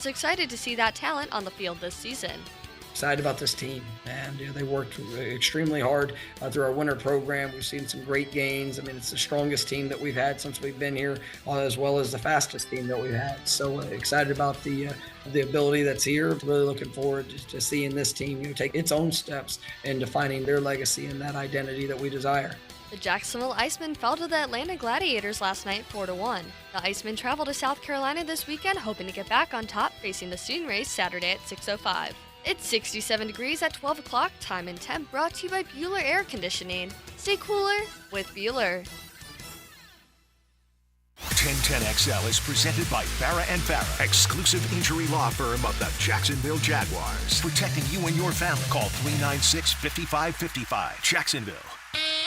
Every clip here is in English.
It's excited to see that talent on the field this season. Excited about this team, and they worked extremely hard through our winter program. We've seen some great gains. I mean, it's the strongest team that we've had since we've been here, as well as the fastest team that we've had. So excited about the ability that's here. Really looking forward to seeing this team take its own steps in defining their legacy and that identity that we desire. The Jacksonville Icemen fell to the Atlanta Gladiators last night 4-1. The Icemen travel to South Carolina this weekend, hoping to get back on top, facing the Stingrays Saturday at 6:05. It's 67 degrees at 12 o'clock, time and temp, brought to you by Bueller Air Conditioning. Stay cooler with Bueller. 1010XL is presented by Farah & Farah, exclusive injury law firm of the Jacksonville Jaguars. Protecting you and your family. Call 396-5555, Jacksonville.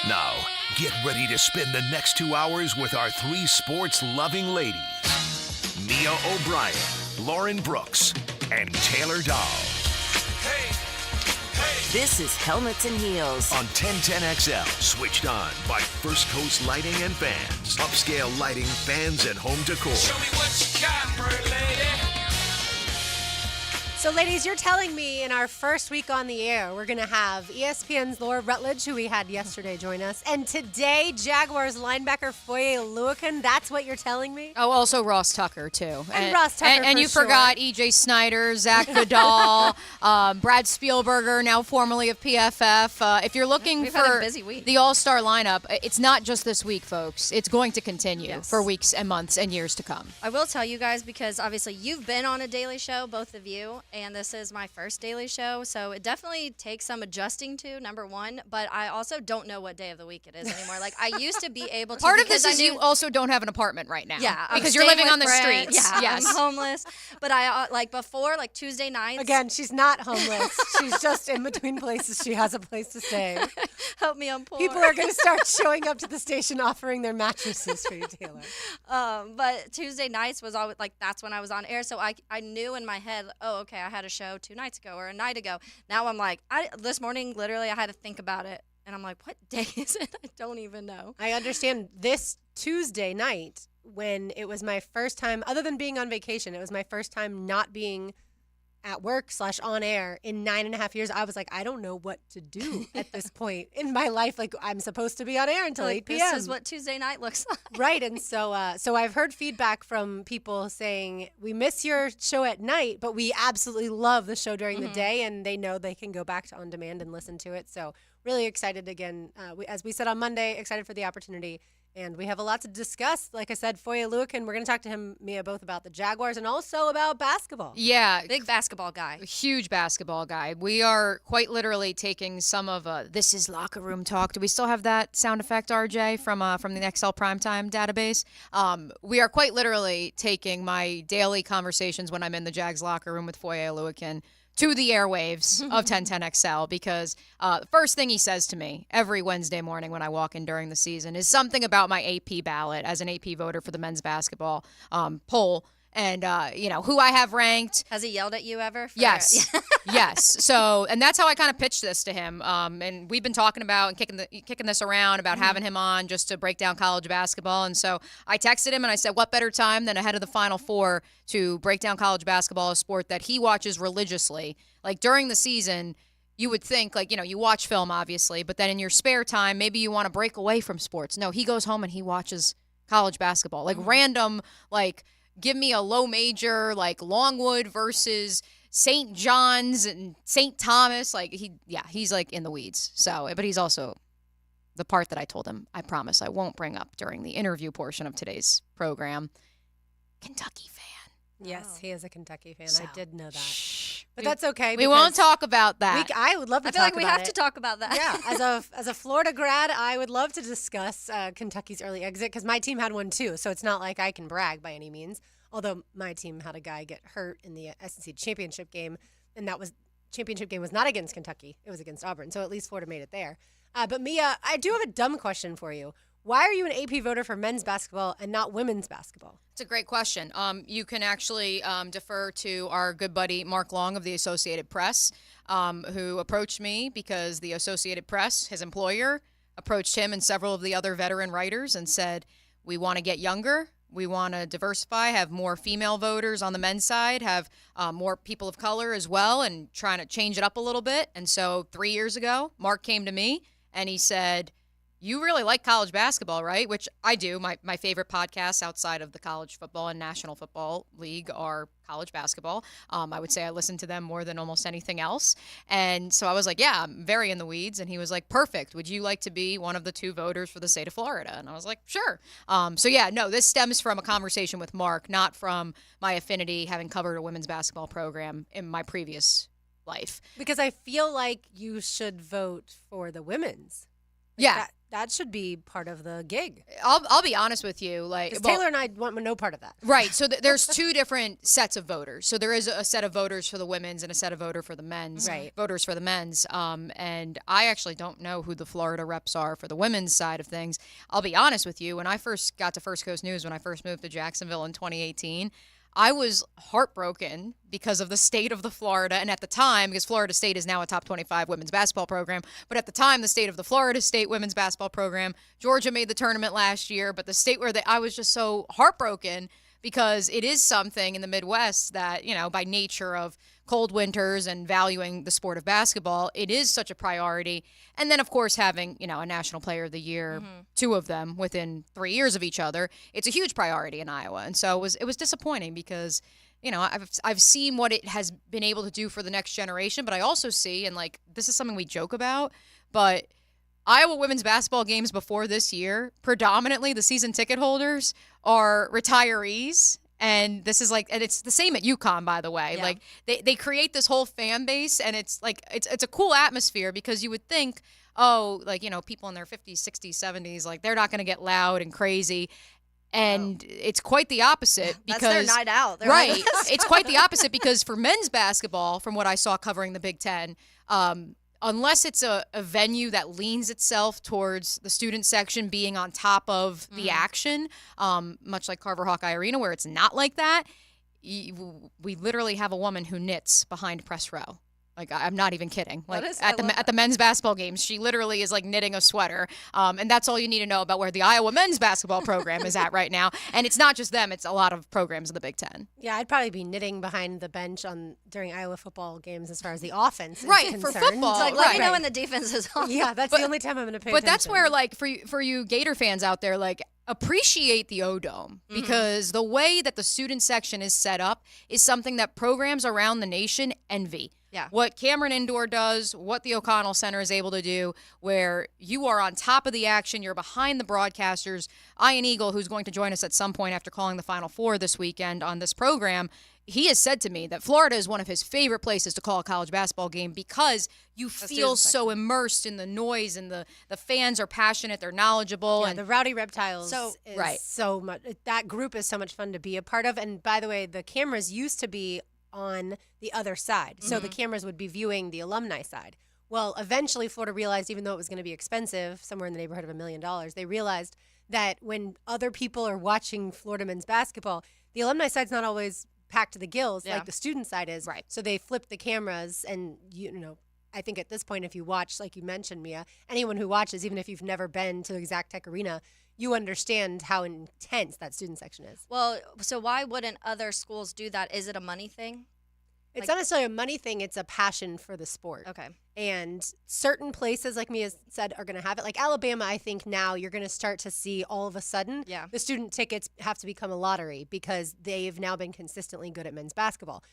Now, get ready to spend the next 2 hours with our three sports-loving ladies. Mia O'Brien, Lauren Brooks, and Taylor Dahl. This is Helmets and Heels On 1010XL, switched on by First Coast Lighting and Fans. Upscale lighting, fans, and home decor. Show me what you got, pretty lady. So, ladies, you're telling me in our first week on the air, we're going to have ESPN's Laura Rutledge, who we had yesterday, join us. And today, Jaguars linebacker Foye Oluokun. That's what you're telling me? Oh, also Ross Tucker, too. And Ross Tucker, And you sure. forgot E.J. Snyder, Zach Goodall, Brad Spielberger, now formerly of PFF. If you're looking We've had for a busy week. the all-star lineup, it's not just this week, folks. It's going to continue for weeks and months and years to come. I will tell you guys, because obviously you've been on a daily show, both of you, and this is my first daily show, so it definitely takes some adjusting to, number one, but I also don't know what day of the week it is anymore. Like, I used to be able to. Part of this is you also don't have an apartment right now. Yeah. Because you're living on the Brett. streets. Yeah, Yes. I'm homeless. But I, before, Tuesday nights. Again, she's not homeless. She's just in between places. She has a place to stay. Help me, I'm poor. People are going to start showing up to the station offering their mattresses for you, Taylor. But Tuesday nights was always, that's when I was on air, so I knew in my head, oh, okay, I had a show 2 nights ago or a night ago. Now I'm this morning, literally, I had to think about it. And I'm like, what day is it? I don't even know. I understand this Tuesday night, when it was my first time, other than being on vacation, it was my first time not being at work / on air in 9.5 years. I was like, I don't know what to do at this point in my life. I'm supposed to be on air until 8 p.m. This is what Tuesday night looks like. Right. And so I've heard feedback from people saying, we miss your show at night, but we absolutely love the show during the day, and they know they can go back to On Demand and listen to it. So really excited again. As we said on Monday, excited for the opportunity. And we have a lot to discuss. Like I said, Foye Oluokun, we're going to talk to him, Mia, both about the Jaguars and also about basketball. Yeah. Big basketball guy. Huge basketball guy. We are quite literally taking some of This Is Locker Room Talk. Do we still have that sound effect, RJ, from the XL Primetime database? We are quite literally taking my daily conversations when I'm in the Jags locker room with Foye Oluokun to the airwaves of 1010XL, because the first thing he says to me every Wednesday morning when I walk in during the season is something about my AP ballot as an AP voter for the men's basketball poll. And, who I have ranked. Has he yelled at you ever? Yes. Yes. So, and that's how I kind of pitched this to him. And we've been talking about and kicking this around about having him on just to break down college basketball. And so I texted him and I said, what better time than ahead of the Final Four to break down college basketball, a sport that he watches religiously. During the season, you would think, you watch film, obviously, but then in your spare time, maybe you want to break away from sports. No, he goes home and he watches college basketball. Random, give me a low major, Longwood versus St. John's and St. Thomas. He's in the weeds. So, but he's also the part that I told him, I promise I won't bring up during the interview portion of today's program. Kentucky fan. Yes, he is a Kentucky fan. So, I did know that. But that's okay. We won't talk about that. I would love to talk about it. I feel like we have to talk about that. Yeah, as a Florida grad, I would love to discuss Kentucky's early exit, because my team had one too, so it's not like I can brag by any means. Although my team had a guy get hurt in the SEC championship game, and championship game was not against Kentucky. It was against Auburn, so at least Florida made it there. But Mia, I do have a dumb question for you. Why are you an AP voter for men's basketball and not women's basketball? It's a great question. You can actually defer to our good buddy Mark Long of the Associated Press, who approached me because the Associated Press, his employer, approached him and several of the other veteran writers and said, we want to get younger. We want to diversify, have more female voters on the men's side, have more people of color as well, and trying to change it up a little bit. And so 3 years ago, Mark came to me and he said, you really like college basketball, right? Which I do. My favorite podcasts outside of the college football and National Football League are college basketball. I would say I listen to them more than almost anything else. And so I was like, yeah, I'm very in the weeds. And he was like, perfect. Would you like to be one of the 2 voters for the state of Florida? And I was like, sure. So yeah, no, this stems from a conversation with Mark, not from my affinity having covered a women's basketball program in my previous life. Because I feel like you should vote for the women's. Yeah. That should be part of the gig. I'll be honest with you, like Taylor and I want no part of that. Right. So there's 2 different sets of voters. So there is a set of voters for the women's and a set of voters for the men's. Right. Voters for the men's. And I actually don't know who the Florida reps are for the women's side of things. I'll be honest with you. When I first got to First Coast News, when I first moved to Jacksonville in 2018, I was heartbroken because of the state of the Florida. And at the time, because Florida State is now a top 25 women's basketball program, but at the time, the state of the Florida State women's basketball program, Georgia made the tournament last year, but the state where I was just so heartbroken because it is something in the Midwest that, by nature of cold winters and valuing the sport of basketball, it is such a priority. And then, of course, having, a National Player of the Year, 2 of them within 3 years of each other, it's a huge priority in Iowa. And so it was disappointing because, I've seen what it has been able to do for the next generation, but I also see, and this is something we joke about, but Iowa women's basketball games before this year, predominantly the season ticket holders are retirees. And this is and it's the same at UConn, by the way. Yeah. They create this whole fan base, and it's a cool atmosphere because you would think, people in their 50s, 60s, 70s, they're not going to get loud and crazy. And it's quite the opposite because that's their night out. Right. It's quite the opposite because for men's basketball, from what I saw covering the Big Ten, unless it's a venue that leans itself towards the student section being on top of the action, much like Carver Hawkeye Arena, where it's not like that, we literally have a woman who knits behind press row. I'm not even kidding. At the men's basketball games, she literally is knitting a sweater. And that's all you need to know about where the Iowa men's basketball program is at right now. And it's not just them; it's a lot of programs in the Big Ten. Yeah, I'd probably be knitting behind the bench during Iowa football games as far as the offense is right, concerned. for football. Let me know when the defense is on. Yeah, that's the only time I'm going to pay attention. But that's where, for you Gator fans out there, appreciate the O-Dome because the way that the student section is set up is something that programs around the nation envy. Yeah. What Cameron Indoor does, what the O'Connell Center is able to do, where you are on top of the action, you're behind the broadcasters. Ian Eagle, who's going to join us at some point after calling the Final Four this weekend on this program, he has said to me that Florida is one of his favorite places to call a college basketball game because you feel so immersed in the noise and the fans are passionate, they're knowledgeable. Yeah, and the Rowdy Reptiles right. so much. That group is so much fun to be a part of. And by the way, the cameras used to be on the other side. So the cameras would be viewing the alumni side. Well, eventually Florida realized, even though it was going to be expensive, somewhere in the neighborhood of $1 million, they realized that when other people are watching Florida men's basketball, the alumni side's not always packed to the gills like the student side is. Right. So they flip the cameras and, I think at this point, if you watch, like you mentioned, Mia, anyone who watches, even if you've never been to Exact Tech Arena, you understand how intense that student section is. Well, so why wouldn't other schools do that? Is it a money thing? It's not necessarily a money thing. It's a passion for the sport. Okay. And certain places, like Mia said, are going to have it. Like Alabama, I think now you're going to start to see all of a sudden the student tickets have to become a lottery because they've now been consistently good at men's basketball.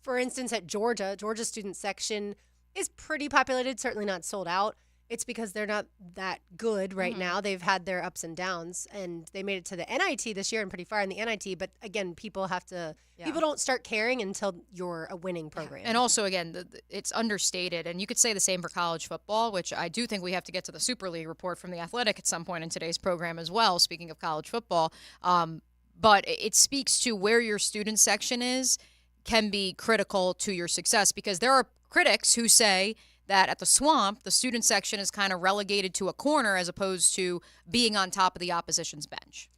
For instance, at Georgia's student section is pretty populated, certainly not sold out. It's because they're not that good right now. They've had their ups and downs, and they made it to the NIT this year and pretty far in the NIT. But again, people don't start caring until you're a winning program. And also, again, it's understated. And you could say the same for college football, which I do think we have to get to the Super League report from The Athletic at some point in today's program as well, speaking of college football. But it speaks to where your student section is can be critical to your success because there are critics who say that at the Swamp, the student section is kind of relegated to a corner as opposed to being on top of the opposition's bench.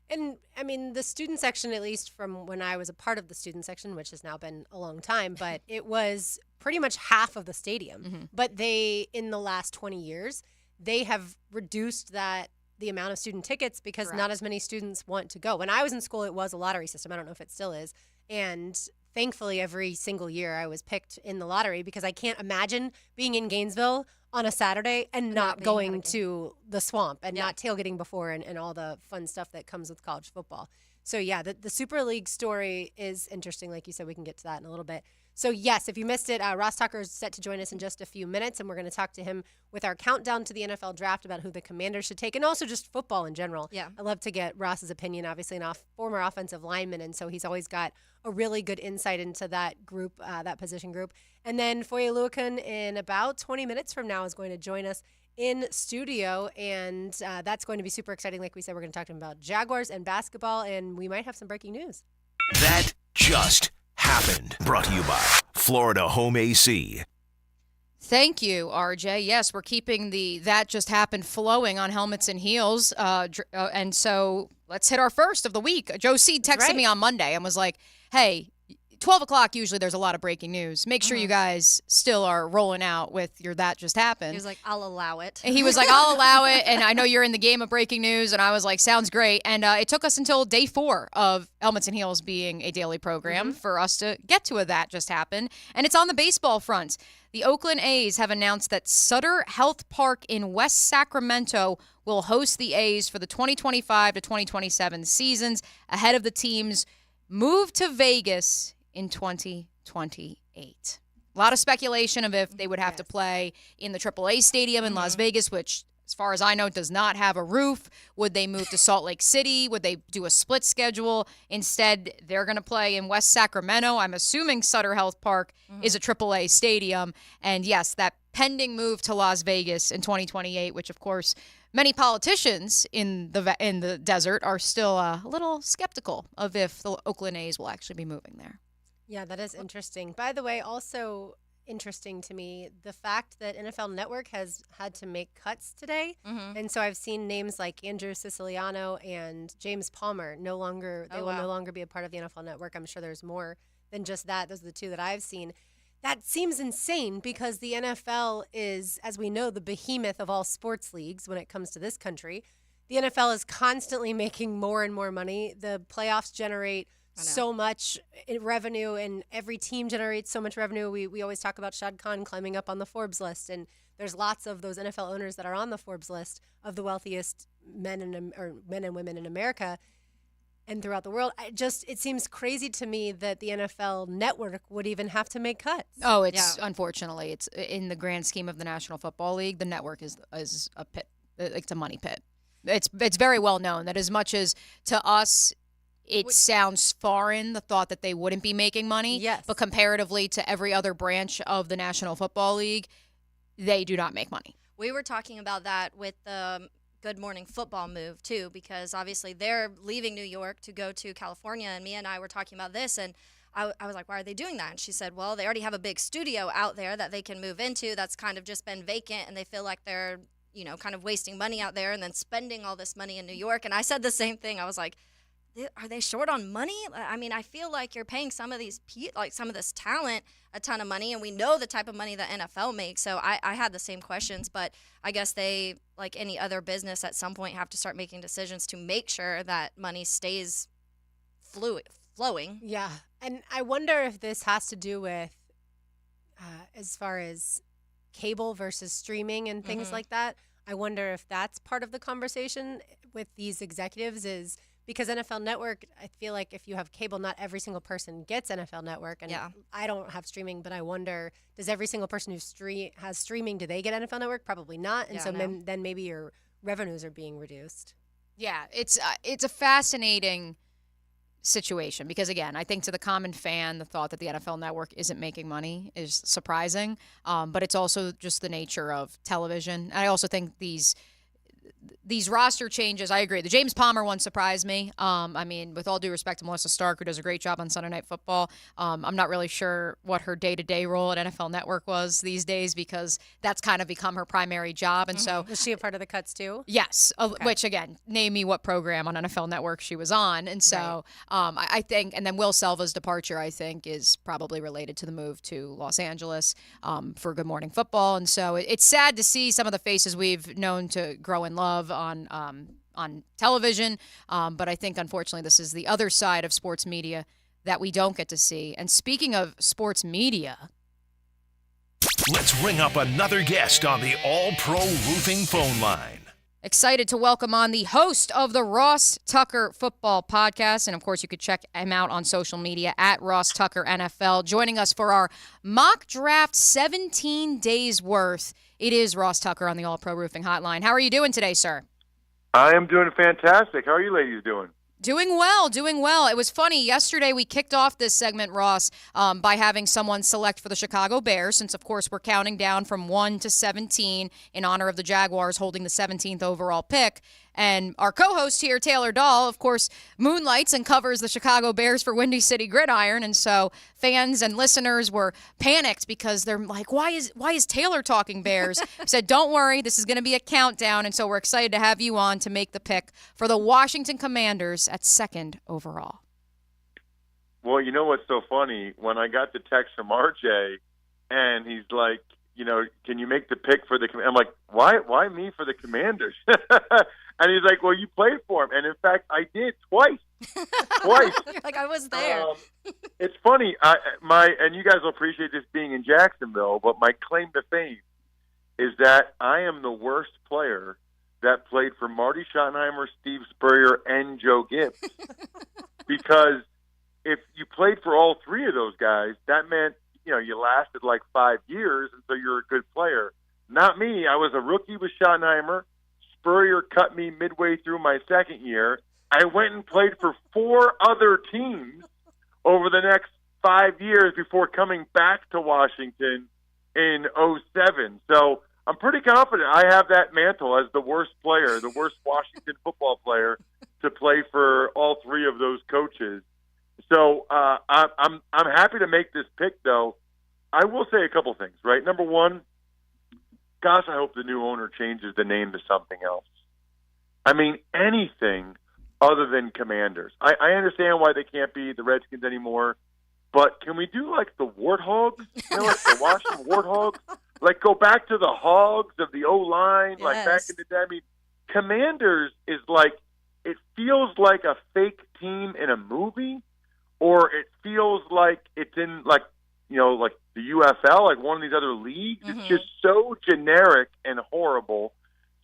And, I mean, the student section, at least from when I was a part of the student section, which has now been a long time, but it was pretty much half of the stadium. But in the last 20 years, they have reduced that the amount of student tickets because Correct. not as many students want to go. When I was in school, it was a lottery system. I don't know if it still is. And thankfully, every single year I was picked in the lottery because I can't imagine being in Gainesville on a Saturday and not being going at a game. to the swamp and Yeah. not tailgating before and all the fun stuff that comes with college football. So, yeah, the Super League story is interesting. Like you said, we can get to that in a little bit. So, yes, if you missed it, Ross Tucker is set to join us in just a few minutes, and we're going to talk to him with our countdown to the NFL draft about who the Commanders should take and also just football in general. Yeah. I love to get Ross's opinion, obviously, an former offensive lineman, and so he's always got a really good insight into that group, that position group. And then Foye Oluokun in about 20 minutes from now is going to join us in studio, and that's going to be super exciting. Like we said, we're going to talk to him about Jaguars and basketball, and we might have some breaking news. That just happened. Brought to you by Florida Home AC. Thank you, RJ. Yes, we're keeping the That Just Happened flowing on Helmets and Heels. And so let's hit our first of the week. Joe Seed texted me on Monday and was like, hey, 12 o'clock, usually there's a lot of breaking news. Make sure you guys still are rolling out with your That Just Happened. He was like, I'll allow it. And he was like, I'll allow it. And I know you're in the game of breaking news. And I was like, sounds great. And it took us until day 4 of Helmets and Heels being a daily program for us to get to a That Just Happened. And it's on the baseball front. The Oakland A's have announced that Sutter Health Park in West Sacramento will host the A's for the 2025 to 2027 seasons ahead of the team's move to Vegas in 2028. A lot of speculation of if they would have to play in the AAA stadium in Las Vegas, which, as far as I know, does not have a roof. Would they move to Salt Lake City? Would they do a split schedule? Instead, they're going to play in West Sacramento. I'm assuming Sutter Health Park is a AAA stadium. And yes, that pending move to Las Vegas in 2028, which, of course, many politicians in the desert are still a little skeptical of if the Oakland A's will actually be moving there. Yeah, that is interesting. By the way, also interesting to me, the fact that NFL Network has had to make cuts today. And so I've seen names like Andrew Siciliano and James Palmer will no longer be a part of the NFL Network. I'm sure there's more than just that. Those are the two that I've seen. That seems insane because the NFL is, as we know, the behemoth of all sports leagues when it comes to this country. The NFL is constantly making more and more money. The playoffs generate so much revenue, and every team generates so much revenue. We always talk about Shad Khan climbing up on the Forbes list, and there's lots of those NFL owners that are on the Forbes list of the wealthiest men and women in America and throughout the world. It seems crazy to me that the NFL Network would even have to make cuts. Oh, unfortunately, it's in the grand scheme of the National Football League, the network is a pit. It's a money pit. It's very well known that as much as to us it sounds foreign, the thought that they wouldn't be making money. Yes. But comparatively to every other branch of the National Football League, they do not make money. We were talking about that with the Good Morning Football move, too, because obviously they're leaving New York to go to California, and Mia and I were talking about this, and I was like, why are they doing that? And she said, well, they already have a big studio out there that they can move into that's kind of just been vacant, and they feel like they're, kind of wasting money out there and then spending all this money in New York. And I said the same thing. I was like, are they short on money? I mean, I feel like you're paying some of some of this talent a ton of money, and we know the type of money the NFL makes. So I had the same questions, but I guess they, like any other business, at some point have to start making decisions to make sure that money stays flowing. Yeah, and I wonder if this has to do with, as far as cable versus streaming and things like that. I wonder if that's part of the conversation with these executives is because NFL Network, I feel like if you have cable, not every single person gets NFL Network. And I don't have streaming, but I wonder, does every single person who has streaming, do they get NFL Network? Probably not. And then maybe your revenues are being reduced. Yeah, it's a fascinating situation because, again, I think to the common fan, the thought that the NFL Network isn't making money is surprising. But it's also just the nature of television. And I also think these roster changes, I agree. The James Palmer one surprised me. I mean, with all due respect to Melissa Stark, who does a great job on Sunday Night Football, I'm not really sure what her day-to-day role at NFL Network was these days because that's kind of become her primary job. And so, was she a part of the cuts too? Yes, which, again, name me what program on NFL Network she was on. And so I think, and then Will Selva's departure, I think, is probably related to the move to Los Angeles for Good Morning Football. And so it's sad to see some of the faces we've known to grow in love love on television. But I think, unfortunately, this is the other side of sports media that we don't get to see. And speaking of sports media, let's ring up another guest on the All-Pro Roofing phone line. excited to welcome on the host of the Ross Tucker Football Podcast. And, of course, you could check him out on social media at Ross Tucker NFL. Joining us for our mock draft 17 days worth, it is Ross Tucker on the All-Pro Roofing Hotline. How are you doing today, sir? I am doing fantastic. How are you ladies doing? Doing well, doing well. It was funny. Yesterday we kicked off this segment, Ross, by having someone select for the Chicago Bears, since, of course, we're counting down from 1 to 17 in honor of the Jaguars holding the 17th overall pick. And our co-host here, Taylor Dahl, of course, moonlights and covers the Chicago Bears for Windy City Gridiron. And so fans and listeners were panicked because they're like, why is Taylor talking Bears? Said, don't worry, this is going to be a countdown. And so we're excited to have you on to make the pick for the Washington Commanders at 2nd overall. Well, you know what's so funny? When I got the text from RJ and he's like, you know, can you make the pick for the – I'm like, why me for the Commanders? And he's like, well, you played for him. And, in fact, I did twice. Twice. You're like, I was there. It's funny. And you guys will appreciate this being in Jacksonville, but my claim to fame is that I am the worst player that played for Marty Schottenheimer, Steve Spurrier, and Joe Gibbs. Because if you played for all three of those guys, that meant, you know, you lasted like 5 years, and so you're a good player. Not me. I was a rookie with Schottenheimer. Spurrier cut me midway through my second year. I went and played for 4 other teams over the next 5 years before coming back to Washington in 2007. So I'm pretty confident I have that mantle as the worst player, the worst Washington football player to play for all three of those coaches. So I'm happy to make this pick, though. I will say a couple things, right? Number one, gosh, I hope the new owner changes the name to something else. I mean, anything other than Commanders. I understand why they can't be the Redskins anymore, but can we do like the Warthogs? You know, like the Washington Warthogs? Like go back to the Hogs of the O-line, Yes. like back in the day. I mean, Commanders is like, it feels like a fake team in a movie, or it feels like it's in like, you know, like the UFL, like one of these other leagues. Mm-hmm. It's just so generic and horrible.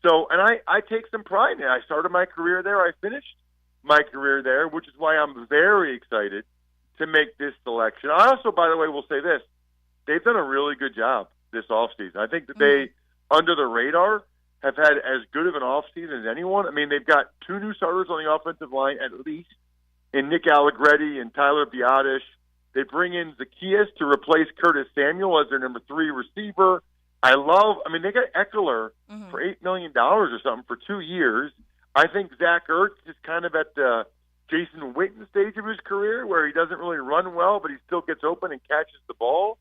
So, and I take some pride in it. I started my career there. I finished my career there, which is why I'm very excited to make this selection. I also, by the way, will say this. They've done a really good job this offseason. I think that they, under the radar, have had as good of an offseason as anyone. I mean, they've got 2 new starters on the offensive line, at least, in Nick Allegretti and Tyler Biotish. They bring in Zacchaeus to replace Curtis Samuel as their number 3 receiver. They got Eckler for $8 million or something for 2 years. I think Zach Ertz is kind of at the Jason Witten stage of his career where he doesn't really run well, but he still gets open and catches the ball.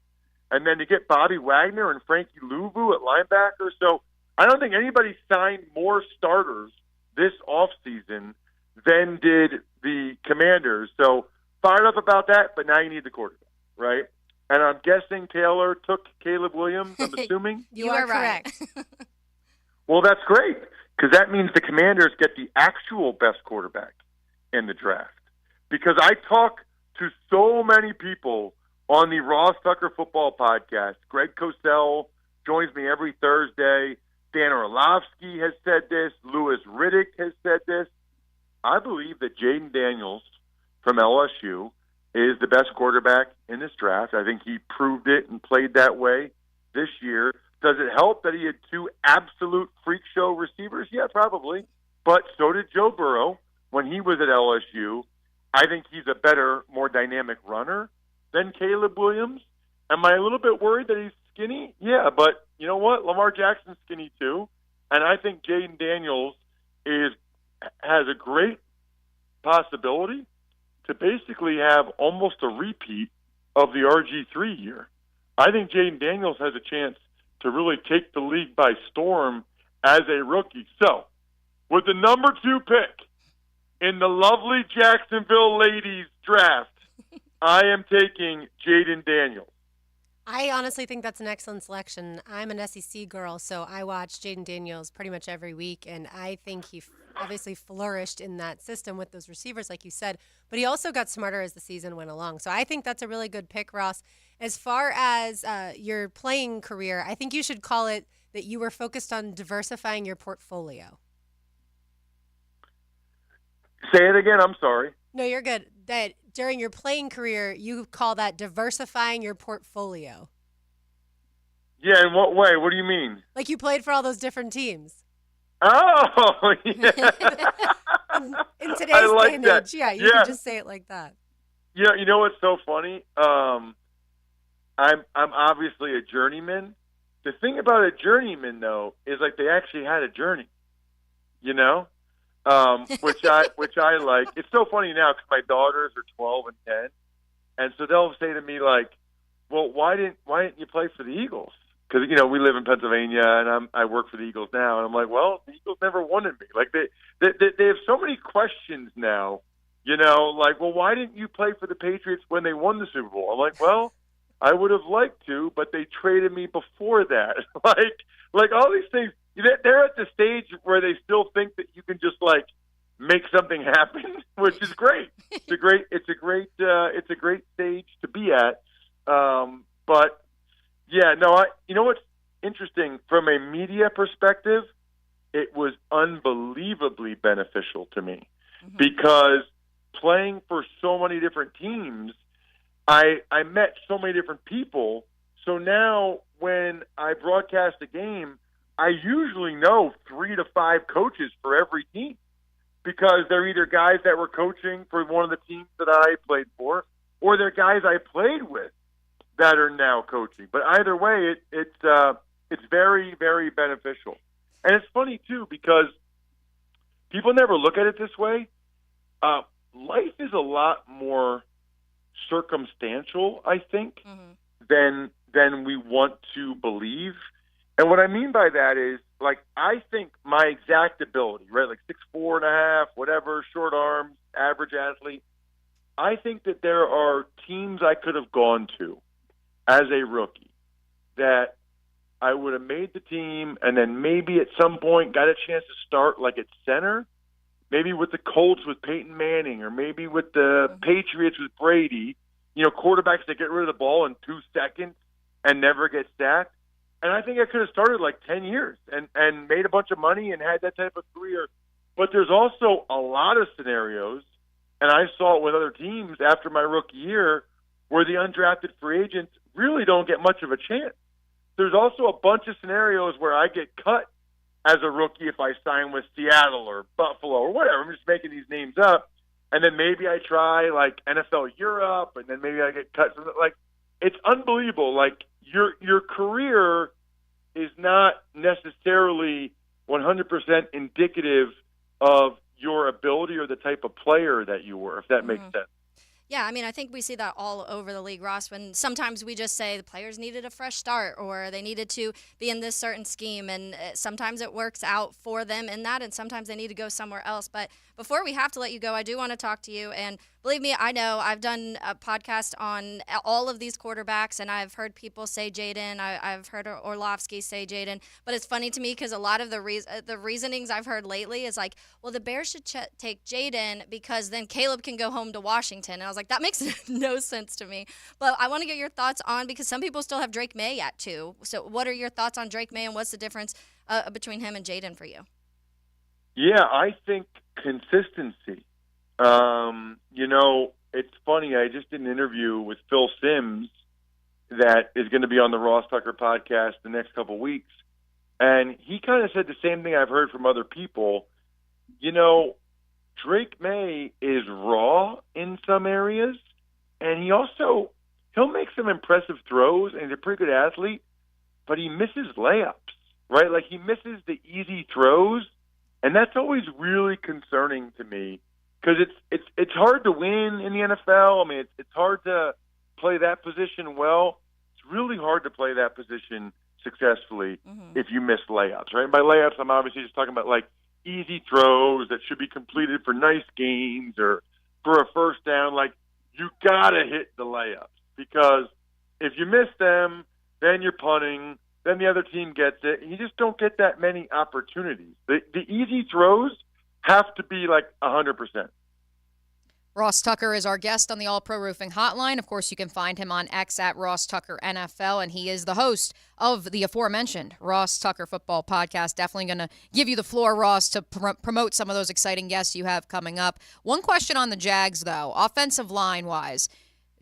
And then to get Bobby Wagner and Frankie Louvu at linebacker. So I don't think anybody signed more starters this offseason than did the Commanders. So fired up about that, but now you need the quarterback, right? And I'm guessing Taylor took Caleb Williams, I'm assuming. You are correct. Well, that's great, because that means the Commanders get the actual best quarterback in the draft. Because I talk to so many people on the Ross Tucker Football Podcast. Greg Cosell joins me every Thursday. Dan Orlovsky has said this. Louis Riddick has said this. I believe that Jaden Daniels from LSU is the best quarterback in this draft. I think he proved it and played that way this year. Does it help that he had 2 absolute freak show receivers? Yeah, probably. But so did Joe Burrow when he was at LSU. I think he's a better, more dynamic runner than Caleb Williams. Am I a little bit worried that he's skinny? Yeah, but you know what? Lamar Jackson's skinny too. And I think Jaden Daniels has a great possibility to basically have almost a repeat of the RG3 year. I think Jaden Daniels has a chance to really take the league by storm as a rookie. So, with the number 2 pick in the lovely Jacksonville ladies draft, I am taking Jaden Daniels. I honestly think that's an excellent selection. I'm an SEC girl, so I watch Jaden Daniels pretty much every week, and I think he obviously flourished in that system with those receivers, like you said, but he also got smarter as the season went along. So I think that's a really good pick, Ross. As far as your playing career, I think you should call it that you were focused on diversifying your portfolio. Say it again. I'm sorry. No, you're good. That during your playing career, you call that diversifying your portfolio. Yeah, in what way? What do you mean? Like you played for all those different teams. Oh, yeah. In today's I like day and that. age, yeah, you can just say it like that. Yeah, you know what's so funny? I'm obviously a journeyman. The thing about a journeyman, though, is like they actually had a journey, you know, which I like. It's so funny now because my daughters are 12 and 10, and so they'll say to me like, "Well, why didn't you play for the Eagles?" Because we live in Pennsylvania and I work for the Eagles now, and I'm like, "Well, the Eagles never wanted me." Like they have so many questions now, like, "Well, why didn't you play for the Patriots when they won the Super Bowl?" I'm like, "Well, I would have liked to, but they traded me before that." like all these things. They're at the stage where they still think that you can just like make something happen, which is great. It's a great stage to be at. But yeah, no, you know what's interesting from a media perspective, it was unbelievably beneficial to me because playing for so many different teams, I met so many different people. So now when I broadcast a game, I usually know 3 to 5 coaches for every team because they're either guys that were coaching for one of the teams that I played for, or they're guys I played with that are now coaching. But either way, it's very, very beneficial. And it's funny too because people never look at it this way. Life is a lot more circumstantial, I think, than we want to believe. And what I mean by that is, like, I think my exact ability, right, like 6'4.5", whatever, short arms, average athlete, I think that there are teams I could have gone to as a rookie that I would have made the team and then maybe at some point got a chance to start like at center, maybe with the Colts with Peyton Manning or maybe with the Patriots with Brady, quarterbacks that get rid of the ball in 2 seconds and never get sacked. And I think I could have started like 10 years and made a bunch of money and had that type of career. But there's also a lot of scenarios, and I saw it with other teams after my rookie year, where the undrafted free agents really don't get much of a chance. There's also a bunch of scenarios where I get cut as a rookie if I sign with Seattle or Buffalo or whatever. I'm just making these names up. And then maybe I try like NFL Europe, and then maybe I get cut. Like, it's unbelievable. Like, your career is not necessarily 100% indicative of your ability or the type of player that you were, if that makes sense. Yeah, I mean, I think we see that all over the league, Ross, when sometimes we just say the players needed a fresh start or they needed to be in this certain scheme, and sometimes it works out for them in that, and sometimes they need to go somewhere else. But before we have to let you go, I do want to talk to you, and believe me, I know I've done a podcast on all of these quarterbacks, and I've heard people say Jaden. I've heard Orlovsky say Jaden, but it's funny to me because a lot of the reasonings I've heard lately is like, well, the Bears should take Jaden because then Caleb can go home to Washington. And I was like, that makes no sense to me. But I want to get your thoughts on, because some people still have Drake May at 2. So what are your thoughts on Drake May, and what's the difference between him and Jaden for you? Yeah, I think consistency. It's funny. I just did an interview with Phil Simms that is going to be on the Ross Tucker podcast the next couple weeks. And he kind of said the same thing I've heard from other people. Drake May is raw in some areas, and he'll make some impressive throws, and he's a pretty good athlete, but he misses layups, right? Like, he misses the easy throws, and that's always really concerning to me because it's hard to win in the NFL. I mean, it's hard to play that position well. It's really hard to play that position successfully if you miss layups, right? By layups, I'm obviously just talking about like easy throws that should be completed for nice gains or for a first down. Like, you gotta hit the layups because if you miss them, then you're punting, then the other team gets it. And you just don't get that many opportunities. The easy throws have to be like 100%. Ross Tucker is our guest on the All Pro Roofing Hotline. Of course, you can find him on X at Ross Tucker NFL, and he is the host of the aforementioned Ross Tucker Football Podcast. Definitely going to give you the floor, Ross, to promote some of those exciting guests you have coming up. One question on the Jags, though, offensive line-wise.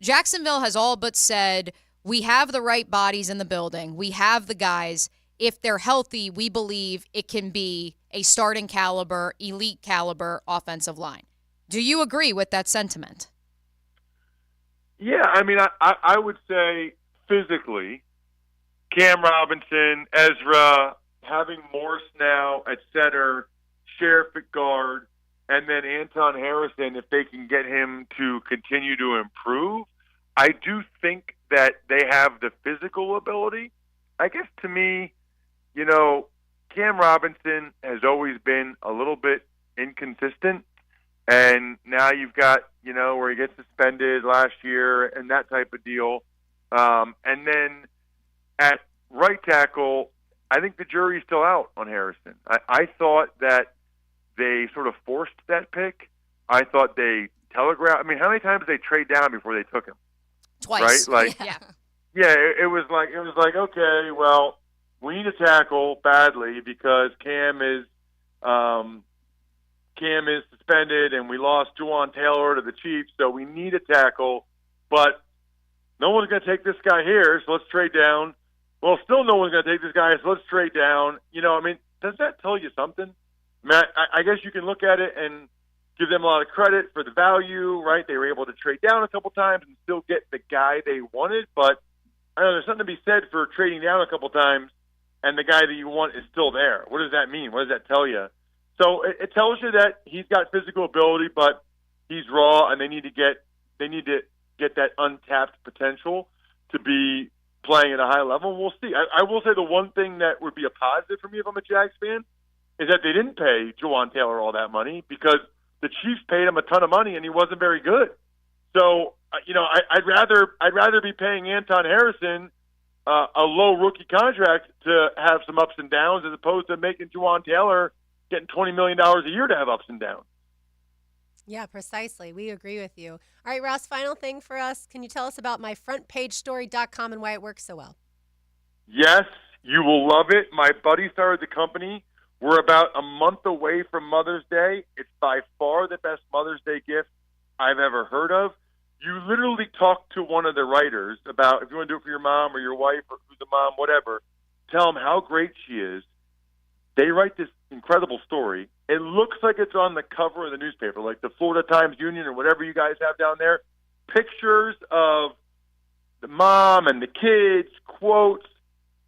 Jacksonville has all but said, we have the right bodies in the building. We have the guys. If they're healthy, we believe it can be a starting caliber, elite caliber offensive line. Do you agree with that sentiment? Yeah, I mean, I would say physically, Cam Robinson, Ezra, having Morse now at center, Sheriff at guard, and then Anton Harrison, if they can get him to continue to improve, I do think that they have the physical ability. I guess to me, Cam Robinson has always been a little bit inconsistent. And now you've got, where he gets suspended last year and that type of deal. And then at right tackle, I think the jury's still out on Harrison. I thought that they sort of forced that pick. I thought they telegraphed. I mean, how many times did they trade down before they took him? Twice. Right? Yeah, it was like, okay, well, we need a tackle badly because Cam is suspended, and we lost Juwan Taylor to the Chiefs, so we need a tackle. But no one's going to take this guy here, so let's trade down. Well, still no one's going to take this guy, so let's trade down. Does that tell you something? I mean, I guess you can look at it and give them a lot of credit for the value, right? They were able to trade down a couple times and still get the guy they wanted. But I know there's something to be said for trading down a couple times, and the guy that you want is still there. What does that mean? What does that tell you? So it tells you that he's got physical ability, but he's raw, and they need to get that untapped potential to be playing at a high level. We'll see. I will say the one thing that would be a positive for me if I'm a Jags fan is that they didn't pay Juwan Taylor all that money because the Chiefs paid him a ton of money and he wasn't very good. So I'd rather be paying Anton Harrison a low rookie contract to have some ups and downs as opposed to making Juwan Taylor getting $20 million a year to have ups and downs. Yeah, precisely. We agree with you. All right, Ross, final thing for us. Can you tell us about myfrontpagestory.com and why it works so well? Yes, you will love it. My buddy started the company. We're about a month away from Mother's Day. It's by far the best Mother's Day gift I've ever heard of. You literally talk to one of the writers about if you want to do it for your mom or your wife or who's the mom, whatever. Tell them how great she is. They write this incredible story. It looks like it's on the cover of the newspaper, like the Florida Times-Union or whatever you guys have down there. Pictures of the mom and the kids, quotes,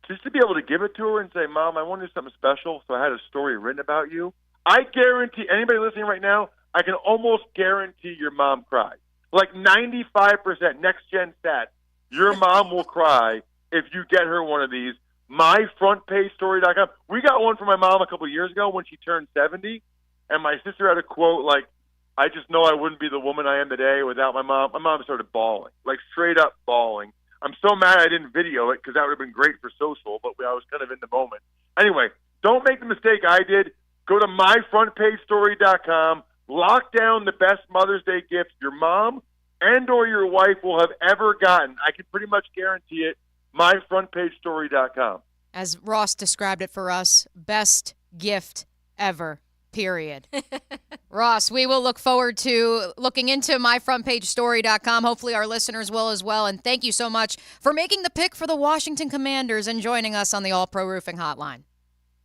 just to be able to give it to her and say, Mom, I want to do something special, so I had a story written about you. I guarantee, anybody listening right now, I can almost guarantee your mom cried. Like 95% next-gen stats, your mom will cry if you get her one of these. myfrontpagestory.com. We got one for my mom a couple of years ago when she turned 70, and my sister had a quote like, I just know I wouldn't be the woman I am today without my mom. My mom started bawling, like straight up bawling. I'm so mad I didn't video it because that would have been great for social, but I was kind of in the moment. Anyway, don't make the mistake I did. Go to myfrontpagestory.com. Lock down the best Mother's Day gift your mom and or your wife will have ever gotten. I can pretty much guarantee it. myfrontpagestory.com. As Ross described it for us, best gift ever, period. Ross, we will look forward to looking into myfrontpagestory.com. Hopefully our listeners will as well. And thank you so much for making the pick for the Washington Commanders and joining us on the All Pro Roofing Hotline.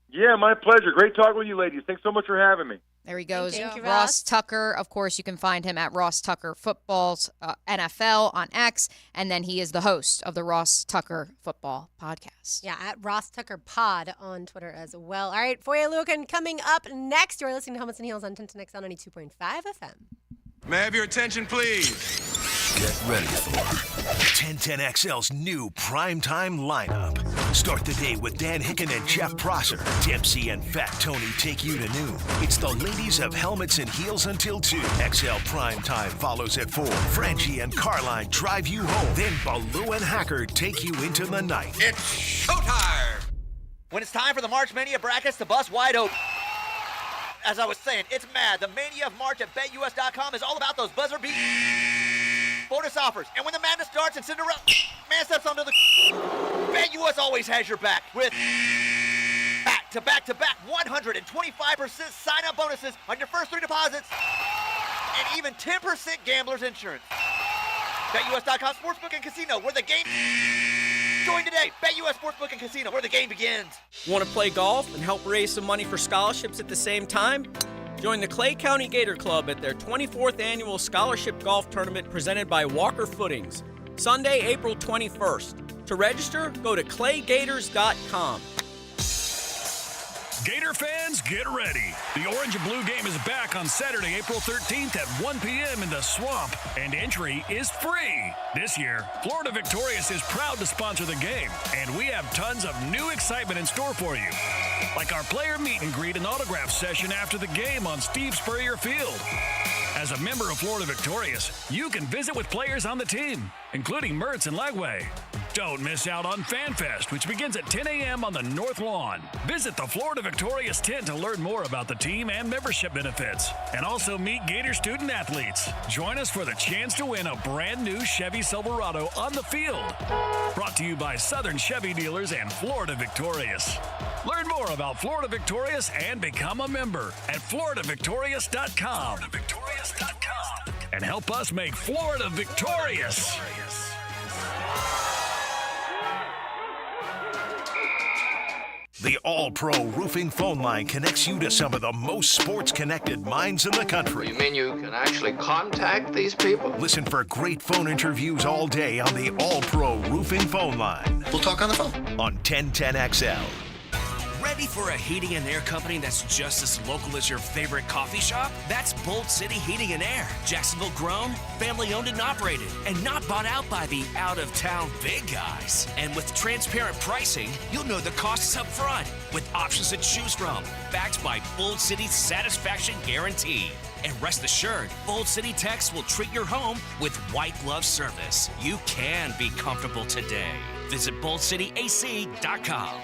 Yeah, my pleasure. Great talking with you, ladies. Thanks so much for having me. There he goes. Thank you, Ross Tucker. Of course, you can find him at Ross Tucker Football's NFL on X, and then he is the host of the Ross Tucker Football Podcast. Yeah, at Ross Tucker Pod on Twitter as well. All right, Foye Oluokun coming up next. You're listening to Helmets and Heels on 10 to Next on 92.5 FM. May I have your attention, please? Get ready for 1010XL's new primetime lineup. Start the day with Dan Hicken and Jeff Prosser. Dempsey and Fat Tony take you to noon. It's the ladies of Helmets and Heels until 2. XL primetime follows at 4. Frangie and Carline drive you home. Then Baloo and Hacker take you into the night. It's showtime! When it's time for the March Mania brackets to bust wide open. As I was saying, it's mad. The Mania of March at BetUS.com is all about those buzzer beat bonus offers. And when the madness starts and Cinderella man steps onto the BetUS always has your back with back-to-back 125% sign-up bonuses on your first 3 deposits and even 10% gambler's insurance. BetUS.com Sportsbook and Casino, where the game... Join today. BetUS Sportsbook and Casino, where the game begins. Want to play golf and help raise some money for scholarships at the same time? Join the Clay County Gator Club at their 24th annual scholarship golf tournament presented by Walker Footings, Sunday, April 21st. To register, go to claygators.com. Gator fans, get ready. The Orange and Blue game is back on Saturday, April 13th at 1 p.m. in the Swamp, and entry is free. This year, Florida Victorious is proud to sponsor the game, and we have tons of new excitement in store for you. Like our player meet and greet and autograph session after the game on Steve Spurrier Field. As a member of Florida Victorious, you can visit with players on the team, including Mertz and Legway. Don't miss out on FanFest, which begins at 10 a.m. on the North Lawn. Visit the Florida Victorious tent to learn more about the team and membership benefits, and also meet Gator student athletes. Join us for the chance to win a brand new Chevy Silverado on the field. Brought to you by Southern Chevy Dealers and Florida Victorious. Learn more about Florida Victorious and become a member at floridavictorious.com. And help us make Florida victorious. The All-Pro Roofing phone line connects you to some of the most sports-connected minds in the country. You mean you can actually contact these people? Listen for great phone interviews all day on the All-Pro Roofing phone line. We'll talk on the phone. On 1010XL. Ready for a heating and air company that's just as local as your favorite coffee shop? That's Bolt City Heating and Air. Jacksonville grown, family owned and operated, and not bought out by the out-of-town big guys. And with transparent pricing, you'll know the costs up front, with options to choose from, backed by Bolt City's satisfaction guarantee. And rest assured, Bolt City Techs will treat your home with white glove service. You can be comfortable today. Visit BoltCityAC.com.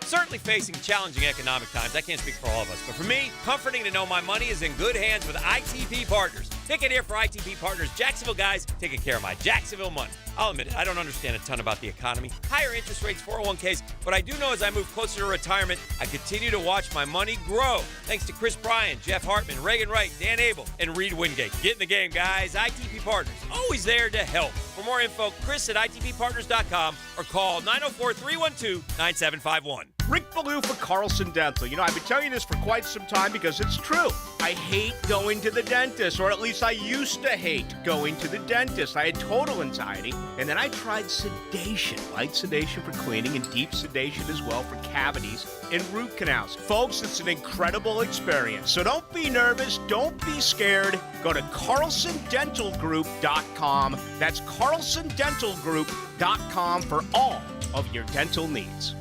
Certainly facing challenging economic times. I can't speak for all of us, but for me, comforting to know my money is in good hands with ITP Partners. Ticket here for ITP Partners. Jacksonville guys taking care of my Jacksonville money. I'll admit it, I don't understand a ton about the economy. Higher interest rates, 401ks, but I do know as I move closer to retirement, I continue to watch my money grow. Thanks to Chris Bryan, Jeff Hartman, Reagan Wright, Dan Abel, and Reed Wingate. Get in the game, guys. ITP Partners, always there to help. For more info, Chris at ITPPartners.com or call 904-312-9751. Rick Ballou for Carlson Dental. You know, I've been telling you this for quite some time because it's true. I hate going to the dentist, or at least I used to hate going to the dentist. I had total anxiety, and then I tried sedation, light sedation for cleaning and deep sedation as well for cavities and root canals. Folks, it's an incredible experience. So don't be nervous. Don't be scared. Go to CarlsonDentalGroup.com. That's CarlsonDentalGroup.com for all of your dental needs.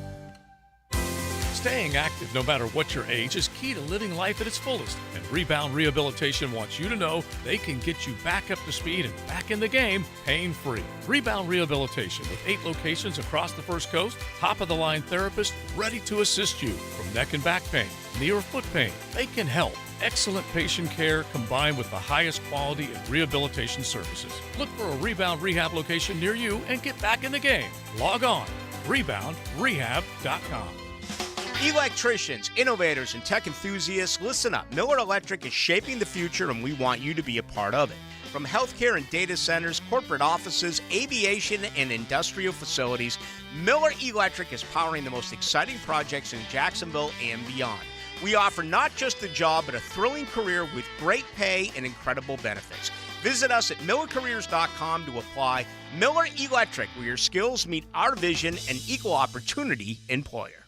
Staying active no matter what your age is key to living life at its fullest. And Rebound Rehabilitation wants you to know they can get you back up to speed and back in the game pain-free. Rebound Rehabilitation with 8 locations across the First Coast, top-of-the-line therapists ready to assist you. From neck and back pain, knee or foot pain, they can help. Excellent patient care combined with the highest quality in rehabilitation services. Look for a Rebound Rehab location near you and get back in the game. Log on, reboundrehab.com. Electricians, innovators, and tech enthusiasts, listen up. Miller Electric is shaping the future, and we want you to be a part of it. From healthcare and data centers, corporate offices, aviation, and industrial facilities, Miller Electric is powering the most exciting projects in Jacksonville and beyond. We offer not just a job, but a thrilling career with great pay and incredible benefits. Visit us at millercareers.com to apply. Miller Electric, where your skills meet our vision and equal opportunity employer.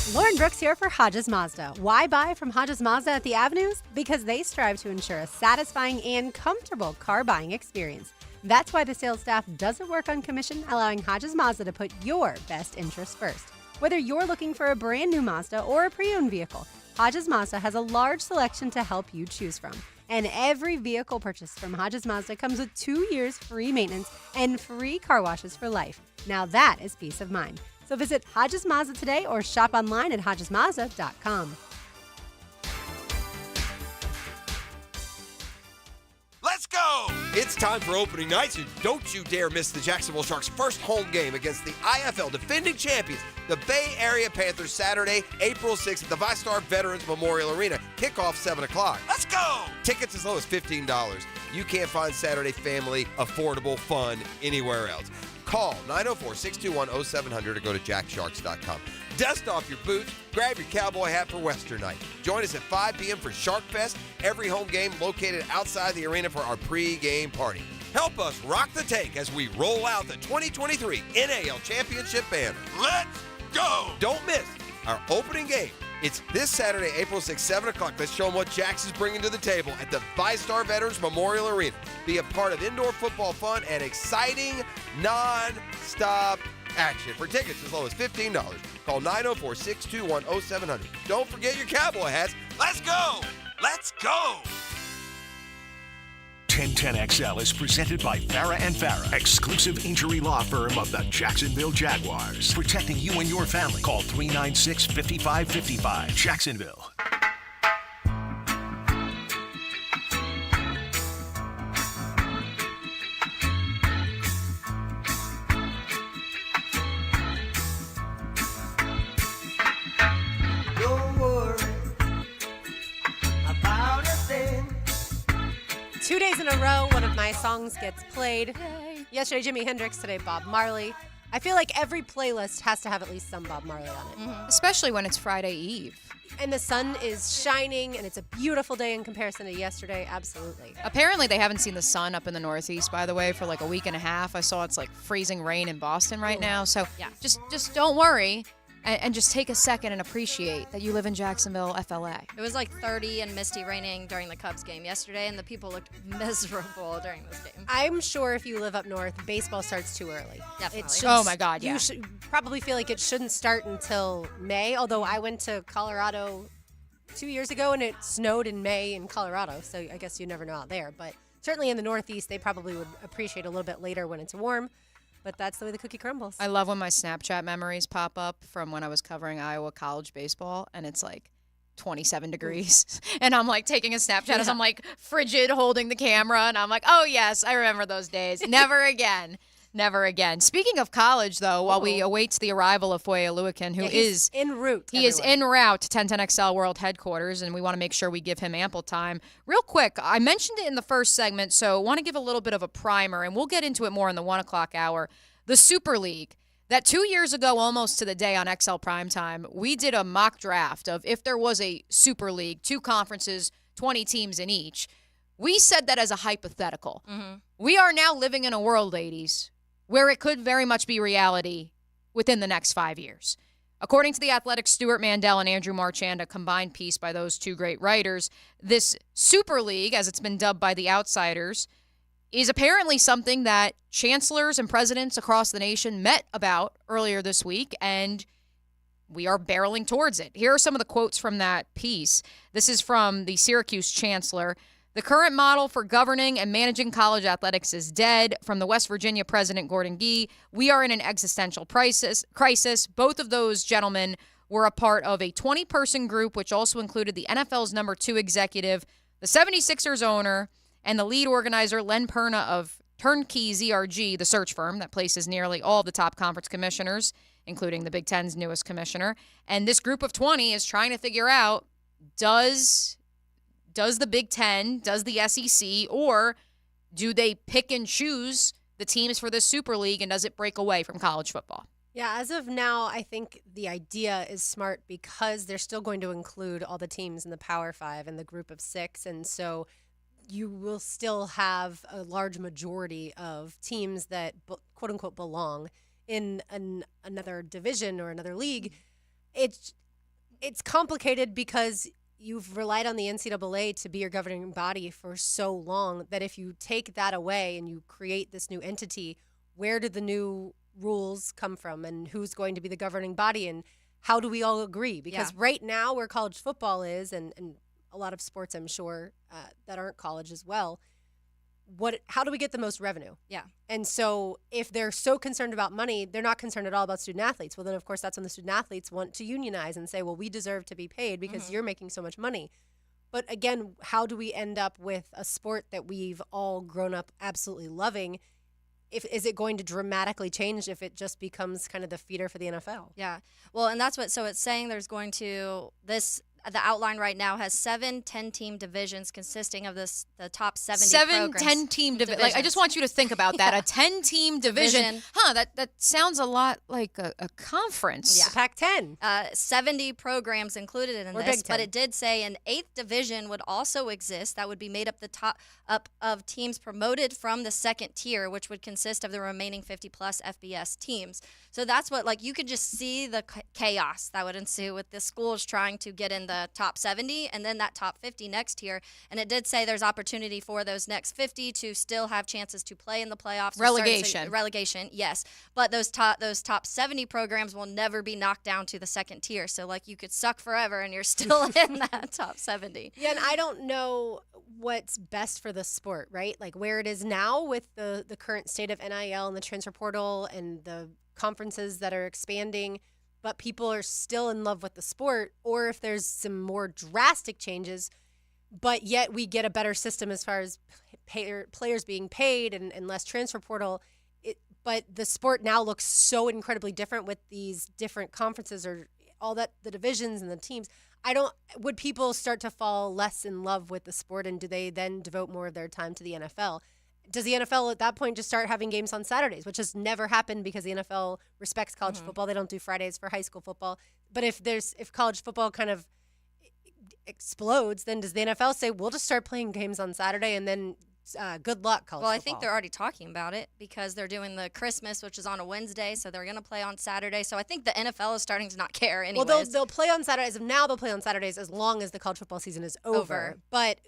Lauren Brooks here for Hodges Mazda. Why buy from Hodges Mazda at the Avenues? Because they strive to ensure a satisfying and comfortable car buying experience. That's why the sales staff doesn't work on commission, allowing Hodges Mazda to put your best interests first. Whether you're looking for a brand new Mazda or a pre-owned vehicle, Hodges Mazda has a large selection to help you choose from. And every vehicle purchased from Hodges Mazda comes with 2 years free maintenance and free car washes for life. Now that is peace of mind. So visit Hodges Mazda today or shop online at hodgesmazda.com. Let's go! It's time for opening night, and don't you dare miss the Jacksonville Sharks' first home game against the IFL defending champions, the Bay Area Panthers, Saturday, April 6th at the ViStar Veterans Memorial Arena. Kickoff 7 o'clock. Let's go! Tickets as low as $15. You can't find Saturday family, affordable fun anywhere else. Call 904-621-0700 or go to jacksharks.com. Dust off your boots, grab your cowboy hat for Western night. Join us at 5 p.m. for Shark Fest, every home game located outside the arena for our pre-game party. Help us rock the take as we roll out the 2023 NAL Championship banner. Let's go! Don't miss our opening game. It's this Saturday, April 6th, 7 o'clock. Let's show them what Jax is bringing to the table at the ViStar Veterans Memorial Arena. Be a part of indoor football fun and exciting, non-stop action. For tickets as low as $15, call 904-621-0700. Don't forget your cowboy hats. Let's go! Let's go! 1010XL is presented by Farah & Farah, exclusive injury law firm of the Jacksonville Jaguars. Protecting you and your family. Call 396-5555. Jacksonville. Don't worry about a thing. 2 days in a row, one of my songs gets played. Yesterday, Jimi Hendrix. Today, Bob Marley. I feel like every playlist has to have at least some Bob Marley on it. Especially when it's Friday Eve. And the sun is shining, and it's a beautiful day in comparison to yesterday. Absolutely. Apparently, they haven't seen the sun up in the Northeast, by the way, for like a week and a half. I saw it's like freezing rain in Boston right now. So just don't worry. And just take a second and appreciate that you live in Jacksonville, FLA. It was like 30 and misty raining during the Cubs game yesterday, and the people looked miserable during this game. I'm sure if you live up north, baseball starts too early. Definitely. Oh, my God, yeah. You should probably feel like it shouldn't start until May, although I went to Colorado 2 years ago, and it snowed in May in Colorado, so I guess you never know out there. But certainly in the Northeast, they probably would appreciate a little bit later when it's warm. But that's the way the cookie crumbles. I love when my Snapchat memories pop up from when I was covering Iowa college baseball, and it's like 27 degrees. And I'm like taking a Snapchat as I'm like frigid holding the camera, and I'm like, oh, yes, I remember those days. Never again. Never again. Speaking of college, though, while we await the arrival of Foye Oluokun, who is en route. He is en route to 1010XL World Headquarters, and we want to make sure we give him ample time. Real quick, I mentioned it in the first segment, so I want to give a little bit of a primer, and we'll get into it more in the 1 o'clock hour. The Super League. That 2 years ago, almost to the day on XL Primetime, we did a mock draft of if there was a Super League, 2 conferences, 20 teams in each. We said that as a hypothetical. We are now living in a world, ladies, where it could very much be reality within the next 5 years. According to The Athletic's Stuart Mandel and Andrew Marchand, a combined piece by those two great writers, this Super League, as it's been dubbed by the outsiders, is apparently something that chancellors and presidents across the nation met about earlier this week, and we are barreling towards it. Here are some of the quotes from that piece. This is from the Syracuse chancellor. The current model for governing and managing college athletics is dead. From the West Virginia president, Gordon Gee, we are in an existential crisis. Both of those gentlemen were a part of a 20-person group, which also included the NFL's number 2 executive, the 76ers owner, and the lead organizer, Len Perna of Turnkey ZRG, the search firm that places nearly all the top conference commissioners, including the Big Ten's newest commissioner. And this group of 20 is trying to figure out, does the Big Ten, does the SEC, or do they pick and choose the teams for this Super League, and does it break away from college football? Yeah, as of now, I think the idea is smart because they're still going to include all the teams in the Power 5 and the group of 6, and so you will still have a large majority of teams that, quote-unquote, belong in another division or another league. it's complicated because you've relied on the NCAA to be your governing body for so long that if you take that away and you create this new entity, where do the new rules come from and who's going to be the governing body and how do we all agree? Because right now where college football is and a lot of sports, I'm sure, that aren't college as well, how do we get the most revenue? Yeah. And so if they're so concerned about money, they're not concerned at all about student athletes. Well, then, of course, that's when the student athletes want to unionize and say, well, we deserve to be paid because you're making so much money. But again, how do we end up with a sport that we've all grown up absolutely loving? Is it going to dramatically change if it just becomes kind of the feeder for the NFL? Yeah. Well, and that's so it's saying there's going to, the outline right now has 7 10-team divisions consisting of the top 70 programs. 7 10-team divisions. Like, I just want you to think about that. A 10-team division. Huh, that sounds a lot like a conference. Yeah. Pac-10. 70 programs included in Or this, Big Ten. but it did say an 8th division would also exist. That would be made up of teams promoted from the second tier, which would consist of the remaining 50-plus FBS teams. So that's what, you could just see the chaos that would ensue with the schools trying to get in the top 70 and then that top 50 next year. And it did say there's opportunity for those next 50 to still have chances to play in the playoffs. Relegation, yes. But those top 70 programs will never be knocked down to the second tier. So, you could suck forever and you're still in that top 70. Yeah, and I don't know what's best for the sport, right? Like where it is now with the current state of NIL and the transfer portal and the conferences that are expanding, but people are still in love with the sport, or if there's some more drastic changes, but yet we get a better system as far as players being paid and less transfer portal. But the sport now looks so incredibly different with these different conferences or all that, the divisions and the teams. Would people start to fall less in love with the sport, and do they then devote more of their time to the NFL? Does the NFL at that point just start having games on Saturdays, which has never happened because the NFL respects college football? They don't do Fridays for high school football. But if college football kind of explodes, then does the NFL say, we'll just start playing games on Saturday and then good luck, college football? I think they're already talking about it because they're doing the Christmas, which is on a Wednesday, so they're going to play on Saturday. So I think the NFL is starting to not care anyways. Well, they'll play on Saturdays. Now they'll play on Saturdays as long as the college football season is over. But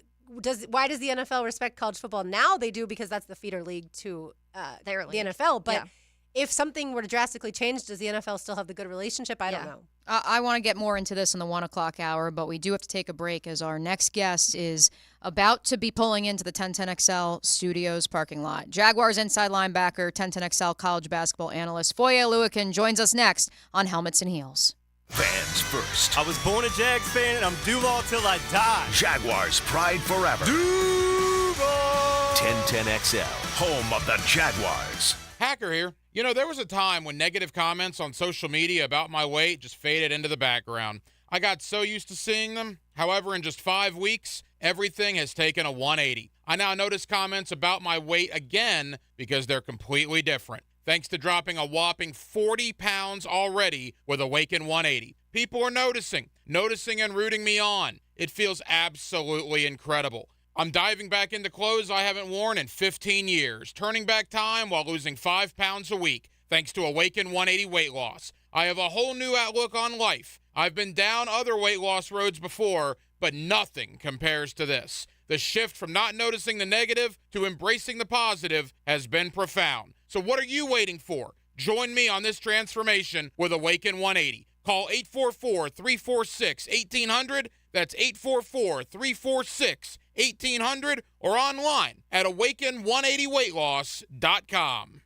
why does the NFL respect college football? Now they do because that's the feeder league to the NFL. But if something were to drastically change, does the NFL still have the good relationship? I don't know. I want to get more into this in the 1 o'clock hour, but we do have to take a break as our next guest is about to be pulling into the 1010XL Studios parking lot. Jaguars inside linebacker, 1010XL college basketball analyst Foye Oluokun joins us next on Helmets and Heels. Fans first. I was born a Jags fan, and I'm Duval till I die. Jaguars pride forever. Duval! 1010XL, home of the Jaguars. Hacker here. There was a time when negative comments on social media about my weight just faded into the background. I got so used to seeing them. However, in just 5 weeks, everything has taken a 180. I now notice comments about my weight again because they're completely different. Thanks to dropping a whopping 40 pounds already with Awaken 180. People are noticing and rooting me on. It feels absolutely incredible. I'm diving back into clothes I haven't worn in 15 years, turning back time while losing 5 pounds a week, thanks to Awaken 180 weight loss. I have a whole new outlook on life. I've been down other weight loss roads before, but nothing compares to this. The shift from not noticing the negative to embracing the positive has been profound. So what are you waiting for? Join me on this transformation with Awaken 180. Call 844-346-1800. That's 844-346-1800 or online at awaken180weightloss.com.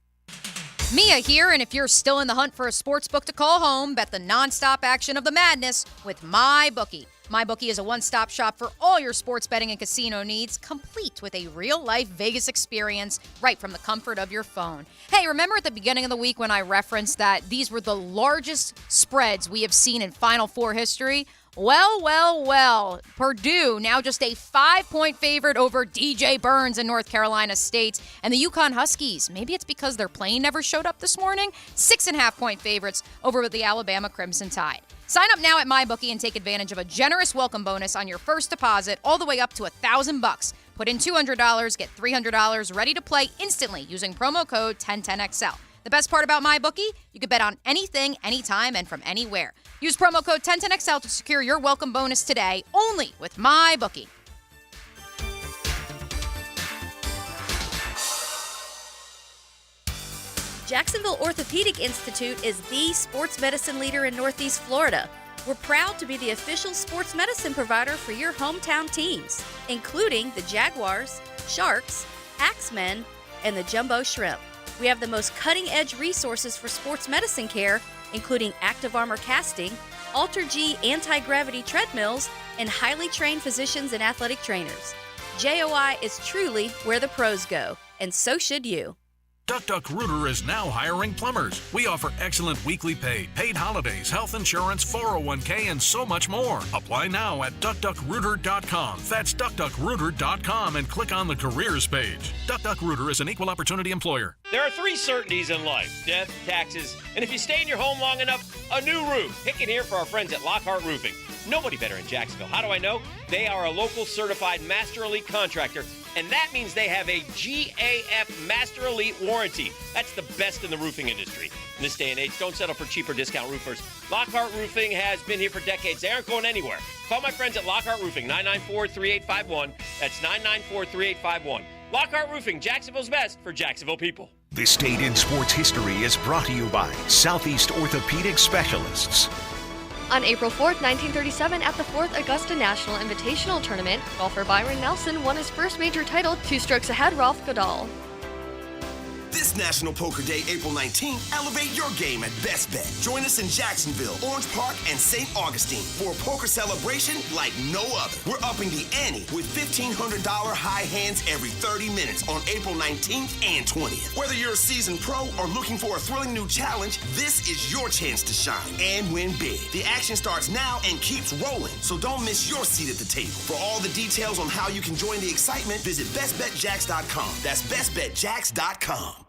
Mia here, and if you're still in the hunt for a sports book to call home, bet the nonstop action of the madness with MyBookie. MyBookie is a one-stop shop for all your sports betting and casino needs, complete with a real-life Vegas experience right from the comfort of your phone. Hey, remember at the beginning of the week when I referenced that these were the largest spreads we have seen in Final Four history? Well. Purdue now just a 5-point favorite over DJ Burns and North Carolina State. And the UConn Huskies, maybe it's because their plane never showed up this morning, 6.5-point favorites over the Alabama Crimson Tide. Sign up now at MyBookie and take advantage of a generous welcome bonus on your first deposit all the way up to $1,000. Put in $200, get $300 ready to play instantly using promo code 1010XL. The best part about MyBookie, you can bet on anything, anytime, and from anywhere. Use promo code 1010XL to secure your welcome bonus today, only with MyBookie. Jacksonville Orthopedic Institute is the sports medicine leader in Northeast Florida. We're proud to be the official sports medicine provider for your hometown teams, including the Jaguars, Sharks, Axemen, and the Jumbo Shrimp. We have the most cutting-edge resources for sports medicine care, including Active Armor casting, Alter-G anti-gravity treadmills, and highly trained physicians and athletic trainers. JOI is truly where the pros go, and so should you. Duck Rooter is now hiring plumbers. We offer excellent weekly pay, paid holidays, health insurance, 401k, and so much more. Apply now at duckduckrooter.com. That's duckduckrooter.com and click on the careers page. Duck Rooter is an equal opportunity employer. There are 3 certainties in life: death, taxes, and if you stay in your home long enough, a new roof. Pick it here for our friends at Lockhart Roofing. Nobody better in Jacksonville. How do I know? They are a local certified Master Elite contractor, and that means they have a GAF Master Elite warranty. That's the best in the roofing industry. In this day and age, don't settle for cheaper discount roofers. Lockhart Roofing has been here for decades. They aren't going anywhere. Call my friends at Lockhart Roofing, 994-3851. That's 994-3851. Lockhart Roofing, Jacksonville's best for Jacksonville people. This Date in Sports History is brought to you by Southeast Orthopedic Specialists. On April 4th, 1937, at the 4th Augusta National Invitational Tournament, golfer Byron Nelson won his first major title, 2 strokes ahead Ralph Goodall. This National Poker Day, April 19th, elevate your game at Best Bet. Join us in Jacksonville, Orange Park, and St. Augustine for a poker celebration like no other. We're upping the ante with $1,500 high hands every 30 minutes on April 19th and 20th. Whether you're a seasoned pro or looking for a thrilling new challenge, this is your chance to shine and win big. The action starts now and keeps rolling, so don't miss your seat at the table. For all the details on how you can join the excitement, visit bestbetjacks.com. That's bestbetjacks.com.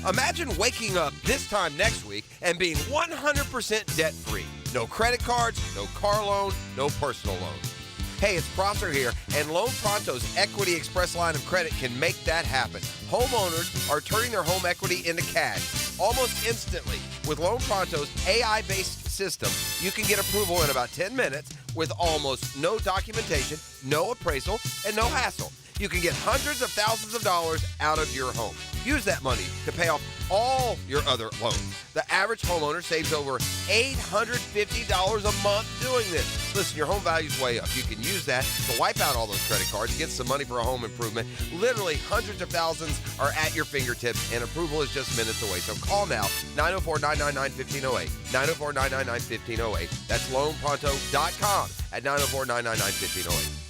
Imagine waking up this time next week and being 100% debt-free. No credit cards, no car loan, no personal loans. Hey, it's Prosser here, and Loan Pronto's Equity Express line of credit can make that happen. Homeowners are turning their home equity into cash almost instantly. With Loan Pronto's AI-based system, you can get approval in about 10 minutes with almost no documentation, no appraisal, and no hassle. You can get hundreds of thousands of dollars out of your home. Use that money to pay off all your other loans. The average homeowner saves over $850 a month doing this. Listen, your home value's way up. You can use that to wipe out all those credit cards, get some money for a home improvement. Literally hundreds of thousands are at your fingertips, and approval is just minutes away. So call now, 904-999-1508, 904-999-1508. That's loanpronto.com at 904-999-1508.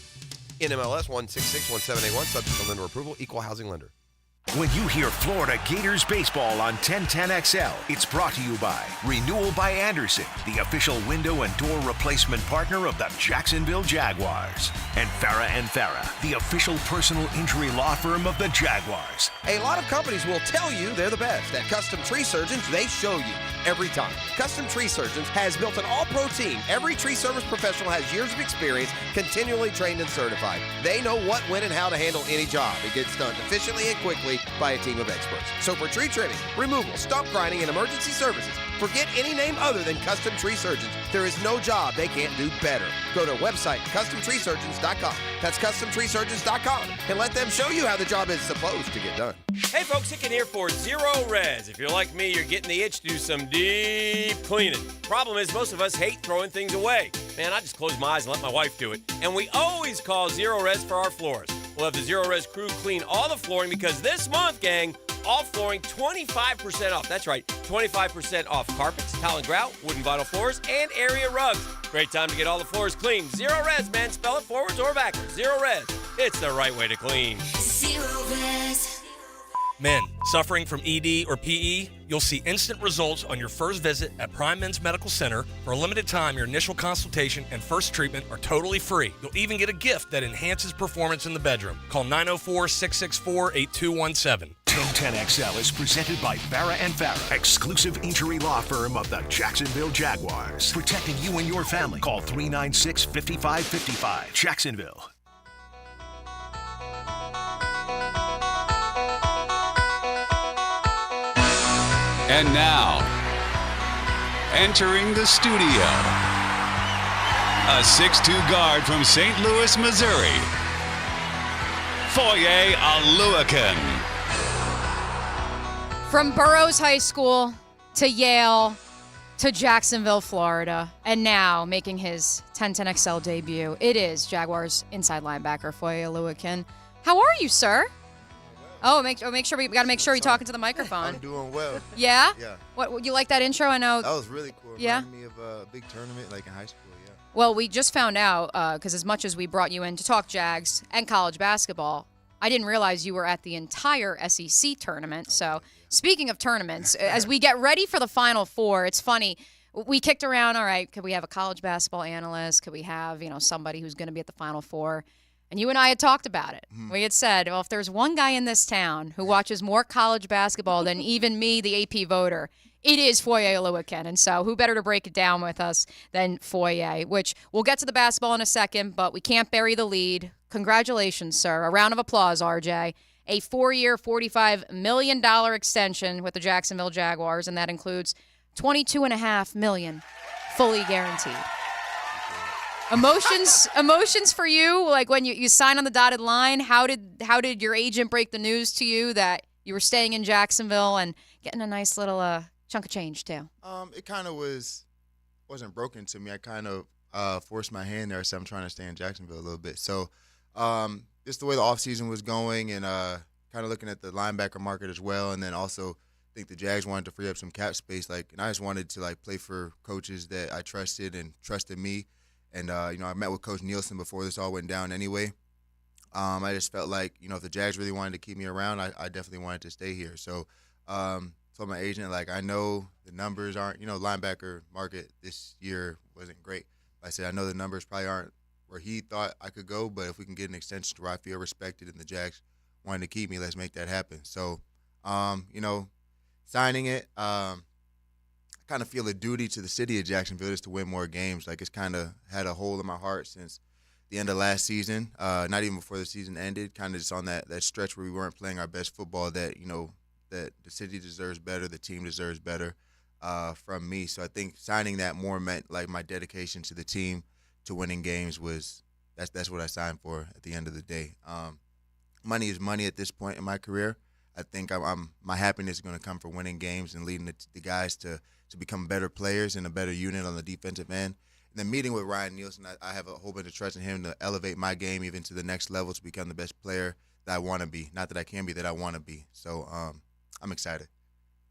NMLS 1661781, subject to lender approval, equal housing lender. When you hear Florida Gators baseball on 1010XL, it's brought to you by Renewal by Anderson, the official window and door replacement partner of the Jacksonville Jaguars, and Farah & Farah, the official personal injury law firm of the Jaguars. A lot of companies will tell you they're the best. At Custom Tree Surgeons, they show you every time. Custom Tree Surgeons has built an all-pro team. Every tree service professional has years of experience, continually trained and certified. They know what, when, and how to handle any job. It gets done efficiently and quickly by a team of experts. So for tree trimming, removal, stump grinding, and emergency services, forget any name other than Custom Tree Surgeons. There is no job they can't do better. Go to website customtreesurgeons.com. That's customtreesurgeons.com, and let them show you how the job is supposed to get done. Hey folks, Hicken here for Zero Res. If you're like me, you're getting the itch to do some deep cleaning. Problem is, most of us hate throwing things away. Man, I just close my eyes and let my wife do it. And we always call Zero Res for our floors. We'll have the Zero Res crew clean all the flooring because this month, gang, all flooring 25% off. That's right, 25% off carpets, tile and grout, wooden vinyl floors, and area rugs. Great time to get all the floors clean. Zero Res, man. Spell it forwards or backwards. Zero Res. It's the right way to clean. Zero Res. Men suffering from ED or PE, you'll see instant results on your first visit at Prime Men's Medical Center. For a limited time, your initial consultation and first treatment are totally free. You'll even get a gift that enhances performance in the bedroom. Call 904-664-8217. 1010XL is presented by Farah & Farah, exclusive injury law firm of the Jacksonville Jaguars. Protecting you and your family. Call 396-5555. Jacksonville. And now, Entering the studio, a 6'2" guard from St. Louis, Missouri, Foye Oluokun. From Burroughs High School to Yale to Jacksonville, Florida, and now making his 10-10XL debut, it is Jaguars inside linebacker Foye Oluokun. How are you, sir? Make sure we got to make sure you're talking to the microphone. I'm doing well. Yeah? Yeah. What you like that intro? I know. That was really cool. It Yeah. reminded me of a big tournament like in high school. Yeah. Well, we just found out, because as much as we brought you in to talk Jags and college basketball, I didn't realize you were at the entire SEC tournament. So speaking of tournaments, as we get ready for the Final Four, it's funny. We kicked around, all right, could we have a college basketball analyst? Could we have, somebody who's going to be at the Final Four? And you and I had talked about it. We had said, well, if there's one guy in this town who watches more college basketball than even me, the AP voter, it is Foye Oluokun. And so who better to break it down with us than Foye, which we'll get to the basketball in a second, but we can't bury the lead. Congratulations, sir. A round of applause, RJ. A 4-year, $45 million extension with the Jacksonville Jaguars, and that includes $22.5 million fully guaranteed. Emotions for you, like when you sign on the dotted line. How did your agent break the news to you that you were staying in Jacksonville and getting a nice little chunk of change too? It kind of wasn't broken to me. I kind of forced my hand there, so I'm trying to stay in Jacksonville a little bit. So just the way the offseason was going and kind of looking at the linebacker market as well, and then also I think the Jags wanted to free up some cap space, and I just wanted to play for coaches that I trusted and trusted me. And, I met with Coach Nielsen before this all went down anyway. I just felt like, if the Jags really wanted to keep me around, I definitely wanted to stay here. So told my agent, I know the numbers aren't, linebacker market this year wasn't great. I said, I know the numbers probably aren't where he thought I could go, but if we can get an extension to where I feel respected and the Jags wanted to keep me, let's make that happen. So, signing it, kind of feel a duty to the city of Jacksonville is to win more games. It's kind of had a hole in my heart since the end of last season, not even before the season ended, kind of just on that stretch where we weren't playing our best football that, that the city deserves better, the team deserves better from me. So I think signing that more meant my dedication to the team to winning games that's what I signed for at the end of the day. Money is money at this point in my career. I think my happiness is going to come from winning games and leading the guys to become better players and a better unit on the defensive end. And then meeting with Ryan Nielsen, I have a whole bunch of trust in him to elevate my game even to the next level to become the best player that I want to be. Not that I can be, that I want to be. So I'm excited.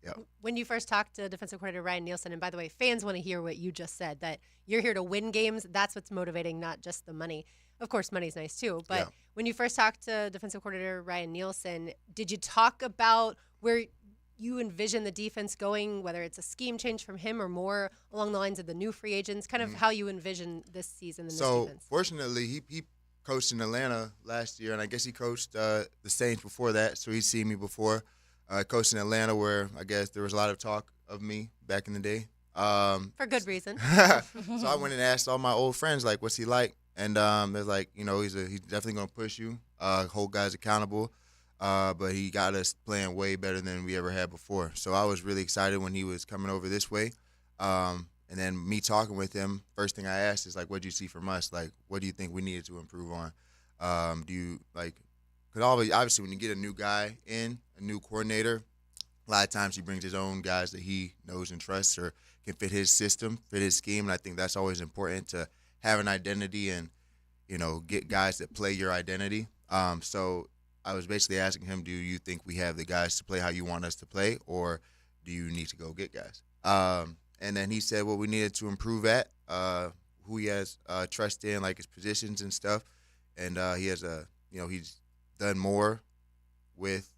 Yeah. When you first talked to defensive coordinator Ryan Nielsen, and by the way, fans want to hear what you just said, that you're here to win games. That's what's motivating, not just the money. Of course, money's nice too. But when you first talked to defensive coordinator Ryan Nielsen, did you talk about where you envision the defense going, whether it's a scheme change from him or more along the lines of the new free agents, kind of how you envision this season and this defense? So, fortunately, he coached in Atlanta last year, and I guess he coached the Saints before that, so he's seen me before. I coached in Atlanta where I guess there was a lot of talk of me back in the day. For good reason. So I went and asked all my old friends, what's he like? And they're like, he's definitely going to push you, hold guys accountable. But he got us playing way better than we ever had before. So I was really excited when he was coming over this way. And then me talking with him, first thing I asked is, what do you see from us? What do you think we needed to improve on? Do you, because obviously when you get a new guy in, a new coordinator, a lot of times he brings his own guys that he knows and trusts or can fit his system, fit his scheme. And I think that's always important to have an identity and, get guys that play your identity. So I was basically asking him, do you think we have the guys to play how you want us to play, or do you need to go get guys? And then he said what we needed to improve at, who he has trust in, his positions and stuff. And he has he's done more with,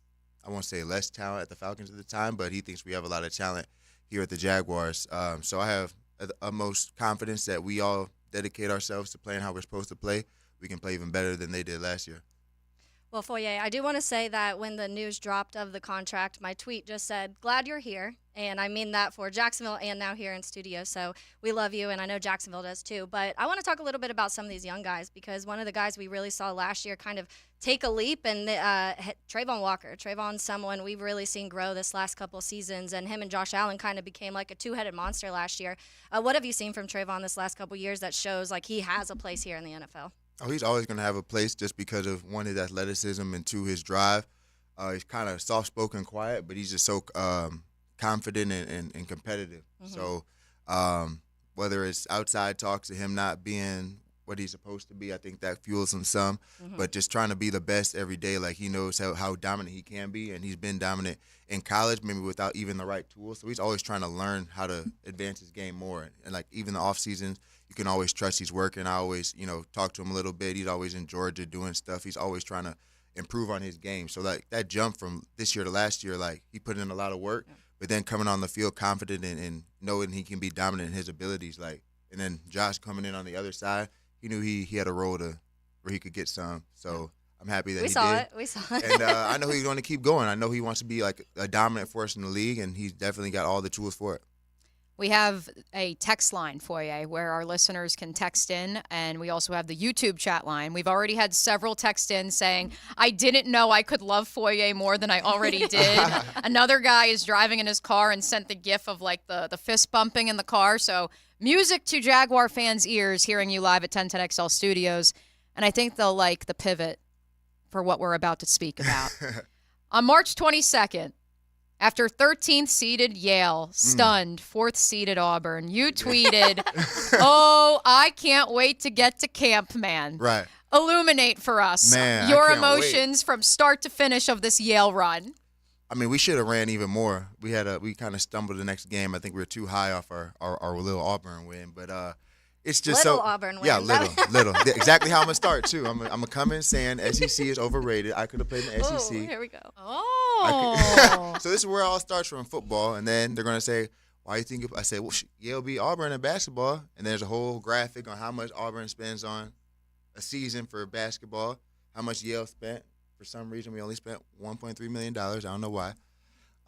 I won't say less talent at the Falcons at the time, but he thinks we have a lot of talent here at the Jaguars. So I have the utmost confidence that we all dedicate ourselves to playing how we're supposed to play. We can play even better than they did last year. Well, Foye, I do want to say that when the news dropped of the contract, my tweet just said, "Glad you're here." And I mean that for Jacksonville and now here in studio. So we love you, and I know Jacksonville does too. But I want to talk a little bit about some of these young guys, because one of the guys we really saw last year kind of take a leap, and Trayvon Walker. Trayvon's someone we've really seen grow this last couple seasons, and him and Josh Allen kind of became like a two-headed monster last year. What have you seen from Trayvon this last couple years that shows like he has a place here in the NFL? Oh, he's always going to have a place just because of, one, his athleticism, and two, his drive. He's kind of soft-spoken, quiet, but he's just so confident and competitive. Mm-hmm. So whether it's outside talks to him not being what he's supposed to be, I think that fuels him some. Mm-hmm. But just trying to be the best every day, like he knows how dominant he can be, and he's been dominant in college, maybe without even the right tools. So he's always trying to learn how to advance his game more. And like even the off seasons, you can always trust he's working. I always, talk to him a little bit. He's always in Georgia doing stuff. He's always trying to improve on his game. So like that jump from this year to last year, like he put in a lot of work, but then coming on the field confident and knowing he can be dominant in his abilities. Like, and then Josh coming in on the other side, he knew he had a role where he could get some. So I'm happy that we he saw did. it. We saw it. And I know he's going to keep going. I know he wants to be like a dominant force in the league, and he's definitely got all the tools for it. We have a text line for you where our listeners can text in, and we also have the YouTube chat line. We've already had several text in saying, I didn't know I could love Foye more than I already did. Another guy is driving in his car and sent the gif of like the fist bumping in the car. So music to Jaguar fans' ears hearing you live at 1010XL Studios. And I think they'll like the pivot for what we're about to speak about. On March 22nd, after 13th seeded Yale stunned 4th seeded Auburn, you tweeted, "Oh, I can't wait to get to camp, man." Right. Illuminate for us Man, your I can't emotions from start to finish of this Yale run. I mean, we should have ran even more. We kind of stumbled the next game. I think we were too high off our little Auburn win, but it's just little so Auburn win. Yeah, little. Exactly how I'm gonna start too. I'm gonna come in saying SEC is overrated. I could have played in the SEC. Oh, here we go. Oh. So this is where it all starts from, football, and then they're gonna say, "Why do you think?" I say, "Well, Yale beat Auburn in basketball," and there's a whole graphic on how much Auburn spends on a season for basketball, how much Yale spent. For some reason, we only spent $1.3 million. I don't know why.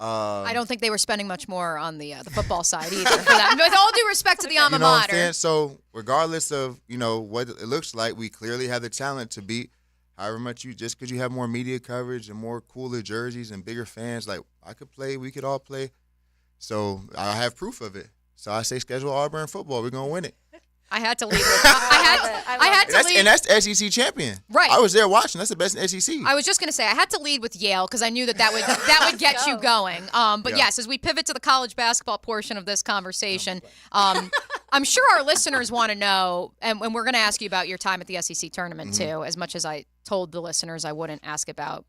I don't think they were spending much more on the football side either. For that. With all due respect to the alma You know what I'm mater. saying? So regardless of what it looks like, we clearly have the talent to beat however much just because you have more media coverage and more cooler jerseys and bigger fans. Like I could play, we could all play. So I have proof of it. So I say schedule Auburn football. We're gonna win it. I had to lead with I had to lead. And that's the SEC champion. Right. I was there watching. That's the best in SEC. I was just going to say I had to lead with Yale because I knew that would get you going. But yes, as we pivot to the college basketball portion of this conversation, I'm sure our listeners want to know, and we're going to ask you about your time at the SEC tournament too. As much as I told the listeners I wouldn't ask about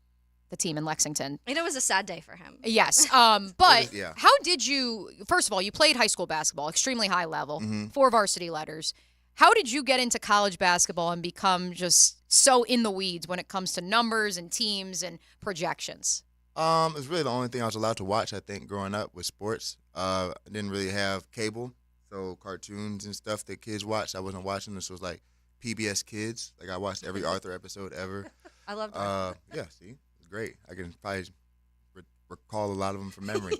the team in Lexington. It was a sad day for him. Yes. But how did you, first of all, you played high school basketball, extremely high level, 4 varsity letters. How did you get into college basketball and become just so in the weeds when it comes to numbers and teams and projections? It was really the only thing I was allowed to watch, I think, growing up with sports. I didn't really have cable, so cartoons and stuff that kids watched, I wasn't watching. This was like PBS Kids. Like I watched every Arthur episode ever. I loved that. Yeah, see? Great. I can probably recall a lot of them from memory.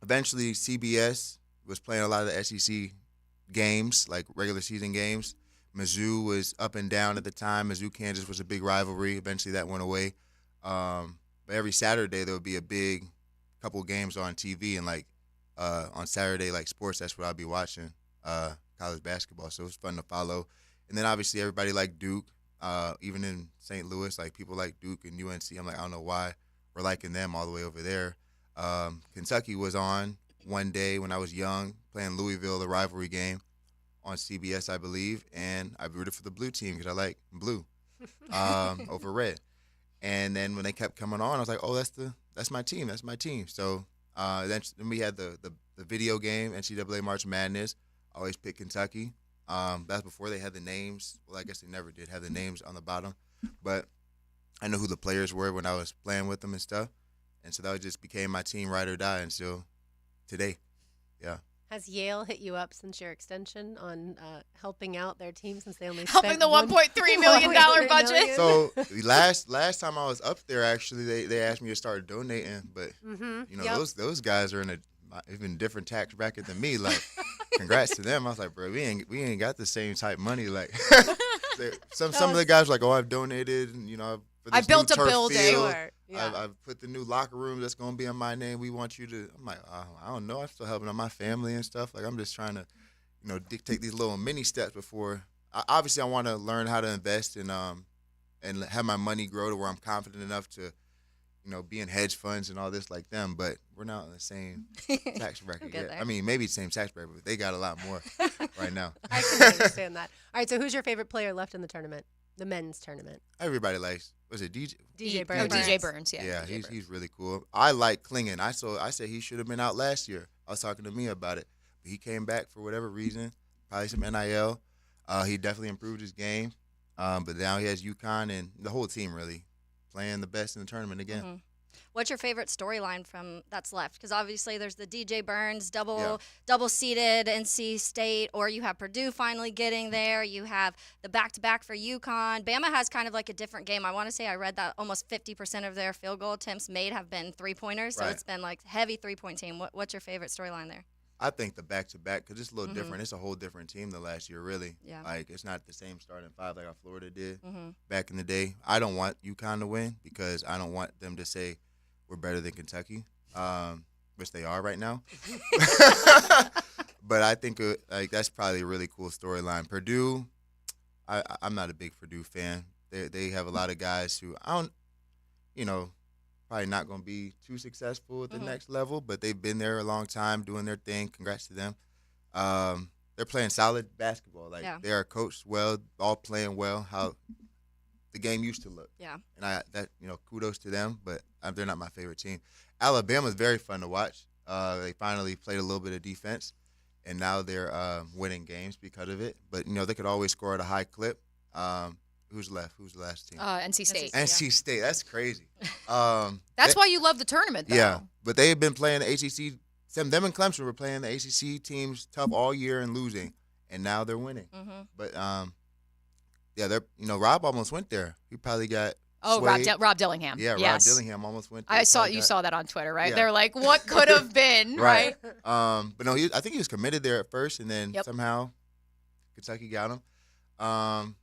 Eventually, CBS was playing a lot of the SEC games, like regular season games. Mizzou was up and down at the time. Mizzou-Kansas was a big rivalry. Eventually, that went away. But every Saturday, there would be a big couple games on TV, and like on Saturday, like sports, that's what I'd be watching, college basketball. So it was fun to follow. And then obviously everybody liked Duke. Even in St. Louis, like people like Duke and UNC. I'm like, I don't know why we're liking them all the way over there. Kentucky was on one day when I was young, playing Louisville, the rivalry game on CBS, I believe, and I rooted for the blue team because I like blue over red. And then when they kept coming on, I was like, oh, that's my team. That's my team. So then we had the video game, NCAA March Madness. I always picked Kentucky. That's before they had the names. Well, I guess they never did have the names on the bottom. But I know who the players were when I was playing with them and stuff. And so that just became my team, ride or die, until today. Yeah. Has Yale hit you up since your extension on helping out their team since they only Helping spent the $1.3 million budget? So last time I was up there, actually, they asked me to start donating, but those guys are in a even different tax bracket than me. Like, congrats to them. I was like, bro, we ain't got the same type money. Like, some of the guys were like, oh, I've donated, for this I built new a turf building. field. Sure. Yeah. I've put the new locker room that's gonna be in my name. We want you to. I'm like, I don't know. I'm still helping out my family and stuff. Like, I'm just trying to, dictate these little mini steps before. Obviously, I want to learn how to invest and have my money grow to where I'm confident enough to, be in hedge funds and all this like them. But we're not in the same tax bracket yet. I mean, maybe the same tax bracket, but they got a lot more right now. I can understand that. All right, so who's your favorite player left in the tournament, the men's tournament? Everybody likes. Was it DJ? DJ Burns. Oh, DJ Burns, yeah. Yeah, he's really cool. I like Klingon. I said he should have been out last year. I was talking to me about it. But he came back for whatever reason, probably some NIL. He definitely improved his game. But now he has UConn and the whole team really playing the best in the tournament again. Mm-hmm. What's your favorite storyline from that's left? Because obviously there's the DJ Burns double-seeded NC State, or you have Purdue finally getting there. You have the back-to-back for UConn. Bama has kind of like a different game. I want to say I read that almost 50% of their field goal attempts made have been three-pointers, so it's been like heavy three-point team. What's your favorite storyline there? I think the back-to-back, because it's a little different. It's a whole different team than last year, really. Yeah. Like, it's not the same starting five like how Florida did back in the day. I don't want UConn to win because I don't want them to say we're better than Kentucky, which they are right now. But I think that's probably a really cool storyline. Purdue, I'm not a big Purdue fan. They have a lot of guys who probably not going to be too successful at the next level, but they've been there a long time doing their thing. Congrats to them. They're playing solid basketball. They are coached well, all playing well, how the game used to look. Yeah. And kudos to them, but they're not my favorite team. Alabama's very fun to watch. They finally played a little bit of defense, and now they're winning games because of it. But, they could always score at a high clip. Who's left? Who's the last team? NC State. NC State. That's crazy. That's why you love the tournament, though. Yeah, but they have been playing the ACC. Them and Clemson were playing the ACC teams tough all year and losing, and now they're winning. But they're Rob almost went there. He probably got. Oh, Rob Dillingham. Yeah, yes. Rob Dillingham almost went there. You saw that on Twitter, right? Yeah. They're like, what could have been, right? But no, I think he was committed there at first, and then somehow Kentucky got him.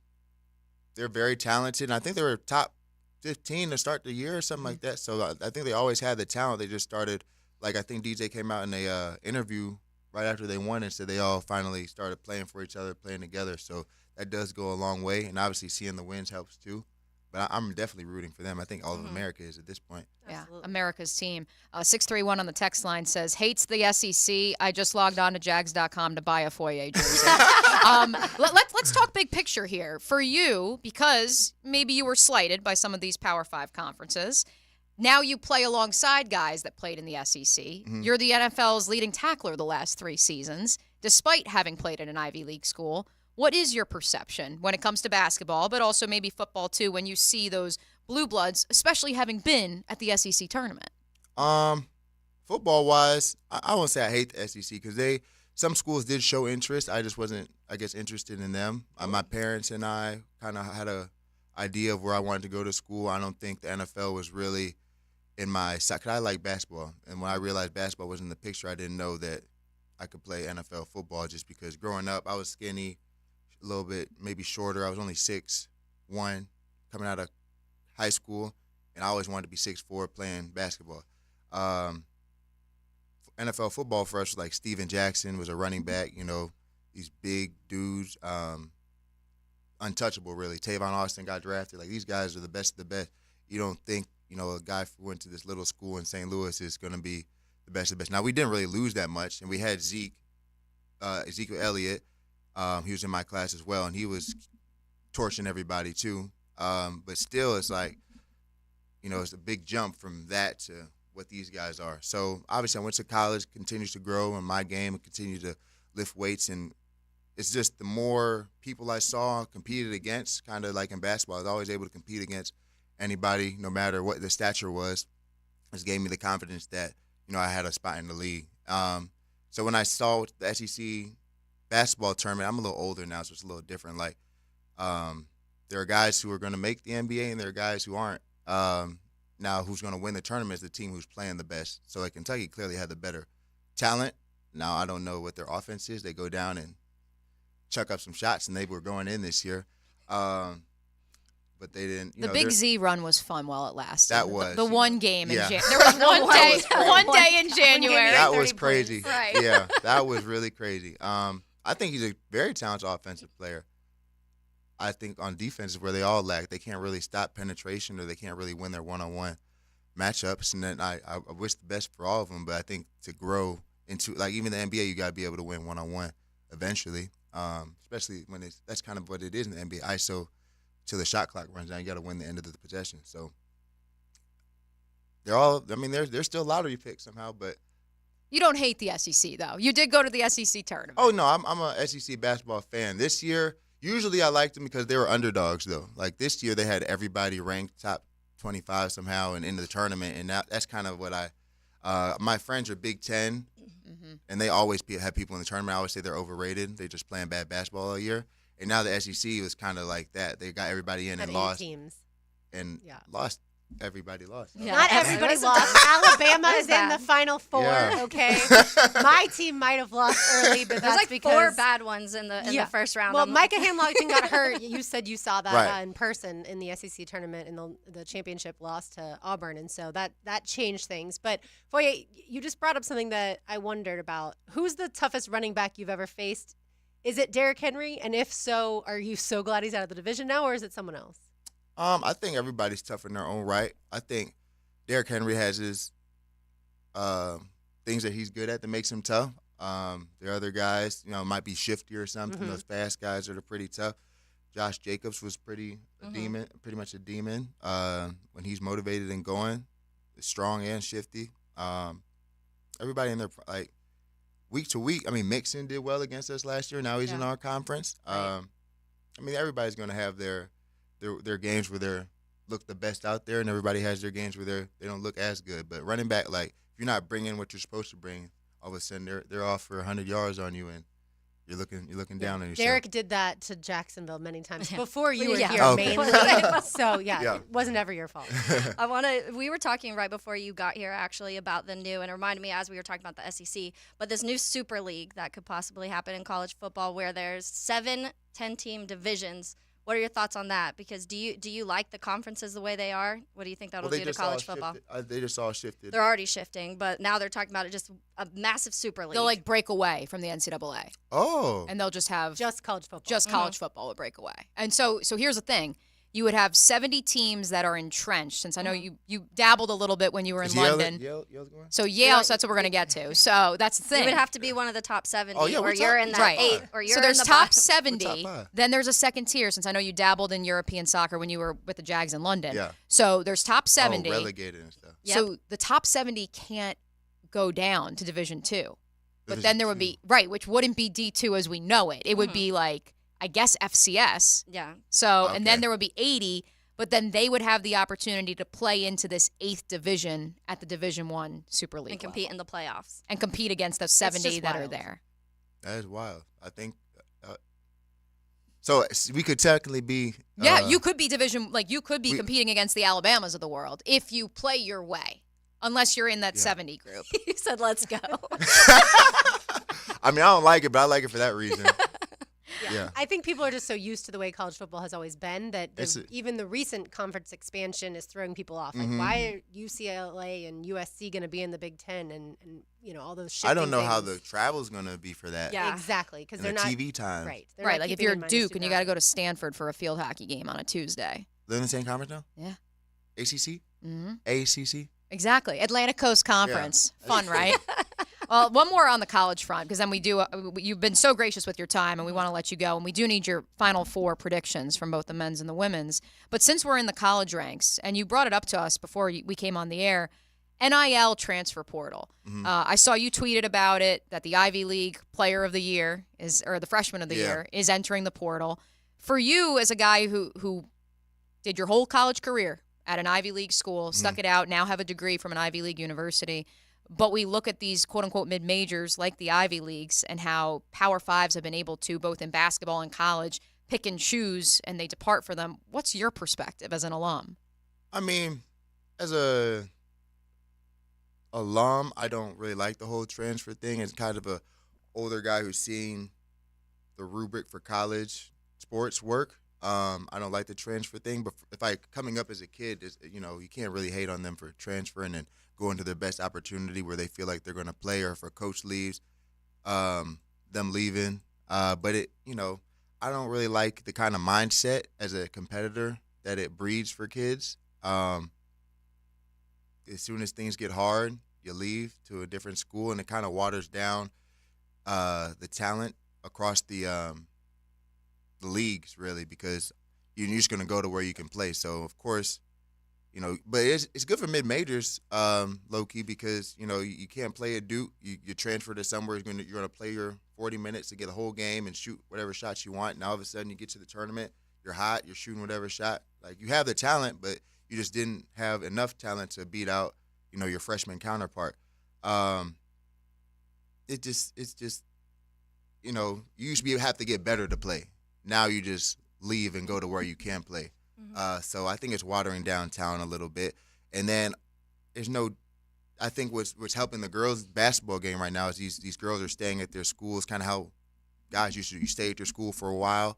They're very talented, and I think they were top 15 to start the year or something like that. So I think they always had the talent. They just started, I think DJ came out in a interview right after they won and said they all finally started playing for each other, playing together. So that does go a long way, and obviously seeing the wins helps too. But I'm definitely rooting for them. I think all of America is at this point. Yeah, America's team. 631 on the text line says, hates the SEC. I just logged on to Jags.com to buy a Foye jersey. Let's talk big picture here. For you, because maybe you were slighted by some of these Power 5 conferences, now you play alongside guys that played in the SEC. You're the NFL's leading tackler the last 3 seasons, despite having played at an Ivy League school. What is your perception when it comes to basketball, but also maybe football too, when you see those blue bloods, especially having been at the SEC tournament? Football-wise, I won't say I hate the SEC because some schools did show interest. I just wasn't, interested in them. My parents and I kind of had a idea of where I wanted to go to school. I don't think the NFL was really in my side. Cause I like basketball, and when I realized basketball was in the picture, I didn't know that I could play NFL football just because growing up I was skinny. A little bit, maybe shorter. I was only 6'1", coming out of high school, and I always wanted to be 6'4", playing basketball. NFL football for us was like Steven Jackson was a running back, these big dudes, untouchable really. Tavon Austin got drafted. Like, these guys are the best of the best. You don't think, a guy who went to this little school in St. Louis is going to be the best of the best. Now, we didn't really lose that much, and we had Ezekiel Elliott. He was in my class as well, and he was torching everybody too. But still, it's like, it's a big jump from that to what these guys are. So obviously I went to college, continues to grow in my game and continue to lift weights. And it's just the more people I saw competed against, kind of like in basketball, I was always able to compete against anybody, no matter what the stature was. It gave me the confidence that, I had a spot in the league. So when I saw the SEC basketball tournament, I'm a little older now, so it's a little different. Like, there are guys who are going to make the NBA, and there are guys who aren't. Now, who's going to win the tournament is the team who's playing the best. So, like, Kentucky clearly had the better talent. Now, I don't know what their offense is. They go down and chuck up some shots, and they were going in this year. But they didn't. The Big Z run was fun while it lasted. That was. The one game in Yeah. January. There was one day in January. That was crazy. Right. Yeah, that was really crazy. I think he's a very talented offensive player. I think on defense is where they all lack. They can't really stop penetration, or they can't really win their one-on-one matchups. And then I wish the best for all of them, but I think to grow into, like, even the NBA, you got to be able to win one-on-one eventually, especially when that's kind of what it is in the NBA. ISO till the shot clock runs down. You got to win the end of the possession. So they're still lottery picks somehow, but. You don't hate the SEC, though. You did go to the SEC tournament. Oh, no, I'm a SEC basketball fan. This year, usually I liked them because they were underdogs, though. Like, this year, they had everybody ranked top 25 somehow and into the tournament, and that's kind of what my friends are Big Ten, and they always have people in the tournament. I always say they're overrated. They're just playing bad basketball all year. And now the SEC was kind of like that. They got everybody in and lost. Teams. And lost. Everybody lost. Yeah. Not everybody lost. Alabama is in the Final Four. Yeah. Okay, my team might have lost early, but There's that's like because 4 bad ones in the first round. Well, Micah Hamilton got hurt. You said you saw that Right. in person in the SEC tournament, and the championship loss to Auburn, and so that changed things. But Foye, you just brought up something that I wondered about. Who's the toughest running back you've ever faced? Is it Derrick Henry? And if so, are you so glad he's out of the division now, or is it someone else? I think everybody's tough in their own right. I think Derrick Henry has his things that he's good at that makes him tough. There are other guys, might be shifty or something. Those fast guys are pretty tough. Josh Jacobs was pretty much a demon when he's motivated and going, strong and shifty. Everybody in there, like, week to week. I mean, Mixon did well against us last year. Now he's in our conference. Right. Everybody's going to have their games where they look the best out there, and everybody has their games where they don't look as good. But running back, like, if you're not bringing what you're supposed to bring, all of a sudden they're off for 100 yards on you, and you're looking down on yourself. Derek did that to Jacksonville many times before you were Yeah. here, Okay. mainly. So it wasn't ever your fault. We were talking right before you got here actually about the new, and it reminded me as we were talking about the SEC, but this new Super League that could possibly happen in college football where there's 7 10-team divisions. What are your thoughts on that? Because do you like the conferences the way they are? What do you think that'll do to college football? They just all shifted. They're already shifting, but now they're talking about it just a massive Super League. They'll like break away from the NCAA. Oh. And they'll just have just college football. Just college football will break away. And so here's the thing. You would have 70 teams that are entrenched, since I know you dabbled a little bit when you were in London. Yale's going? So Yale, so that's what we're going to get to. So that's the thing. You would have to be one of the top 70, Oh, yeah, or we're you're top- in we're that top 8, five. or you're So there's in the top bottom. 70. We're top 5. Then there's a second tier, since I know you dabbled in European soccer when you were with the Jags in London. Yeah. So there's top 70. Oh, relegated and stuff. So the top 70 can't go down to Division 2. But Division then there would be, right, which wouldn't be D2 as we know it. It would be like, I guess, FCS. Yeah. So, and then Okay. there would be 80, but then they would have the opportunity to play into this 8th division at the Division 1 Super League And compete level. in the playoffs. And compete against those 70 just that are wild. there. That is wild. I think. So we could technically be. Yeah, you could be you could be competing against the Alabamas of the world if you play your way. Unless you're in that 70 group. You said, let's go. I don't like it, but I like it for that reason. Yeah. I think people are just so used to the way college football has always been that even the recent conference expansion is throwing people off. Like, why are UCLA and USC going to be in the Big Ten and all those shifting I don't know how things? the travel's going to be for that. Yeah. Exactly, because And they're the not TV time. right. They're Right, not like if keeping you're in mind Duke and you got to student go to Stanford for a field hockey game on a Tuesday. They're in the same conference now? Yeah. ACC? Mm-hmm. ACC? Exactly. Atlantic Coast Conference. Fun, right? Well, one more on the college front, because then we do. You've been so gracious with your time, and we want to let you go. And we do need your Final Four predictions from both the men's and the women's. But since we're in the college ranks, and you brought it up to us before we came on the air, NIL transfer portal. I saw you tweeted about it, that the Ivy League Player of the Year or the Freshman of the Year is entering the portal. For you, as a guy who did your whole college career at an Ivy League school, stuck it out, now have a degree from an Ivy League university, But we look at these quote-unquote mid-majors like the Ivy Leagues and how Power Fives have been able to, both in basketball and college, pick and choose, and they depart for them. What's your perspective as an alum? I mean, as a alum, I don't really like the whole transfer thing. As kind of a older guy who's seeing the rubric for college sports work, I don't like the transfer thing. But if I coming up as a kid, you can't really hate on them for transferring and going to their best opportunity where they feel like they're going to play, or if a coach leaves, them leaving. But I don't really like the kind of mindset as a competitor that it breeds for kids. As soon as things get hard, you leave to a different school, and it kind of waters down the talent across the leagues, really, because you're just going to go to where you can play. So, of course, but it's good for mid-majors, low-key, because, you can't play at Duke. You transfer to somewhere, you're going to play your 40 minutes to get a whole game and shoot whatever shots you want. Now, all of a sudden, you get to the tournament, you're hot, you're shooting whatever shot. Like, you have the talent, but you just didn't have enough talent to beat out, your freshman counterpart. It's just, you used to have to get better to play. Now you just leave and go to where you can play. So I think it's watering down talent a little bit. And then I think what's helping the girls' basketball game right now is these girls are staying at their schools, kind of how guys you stay at your school for a while,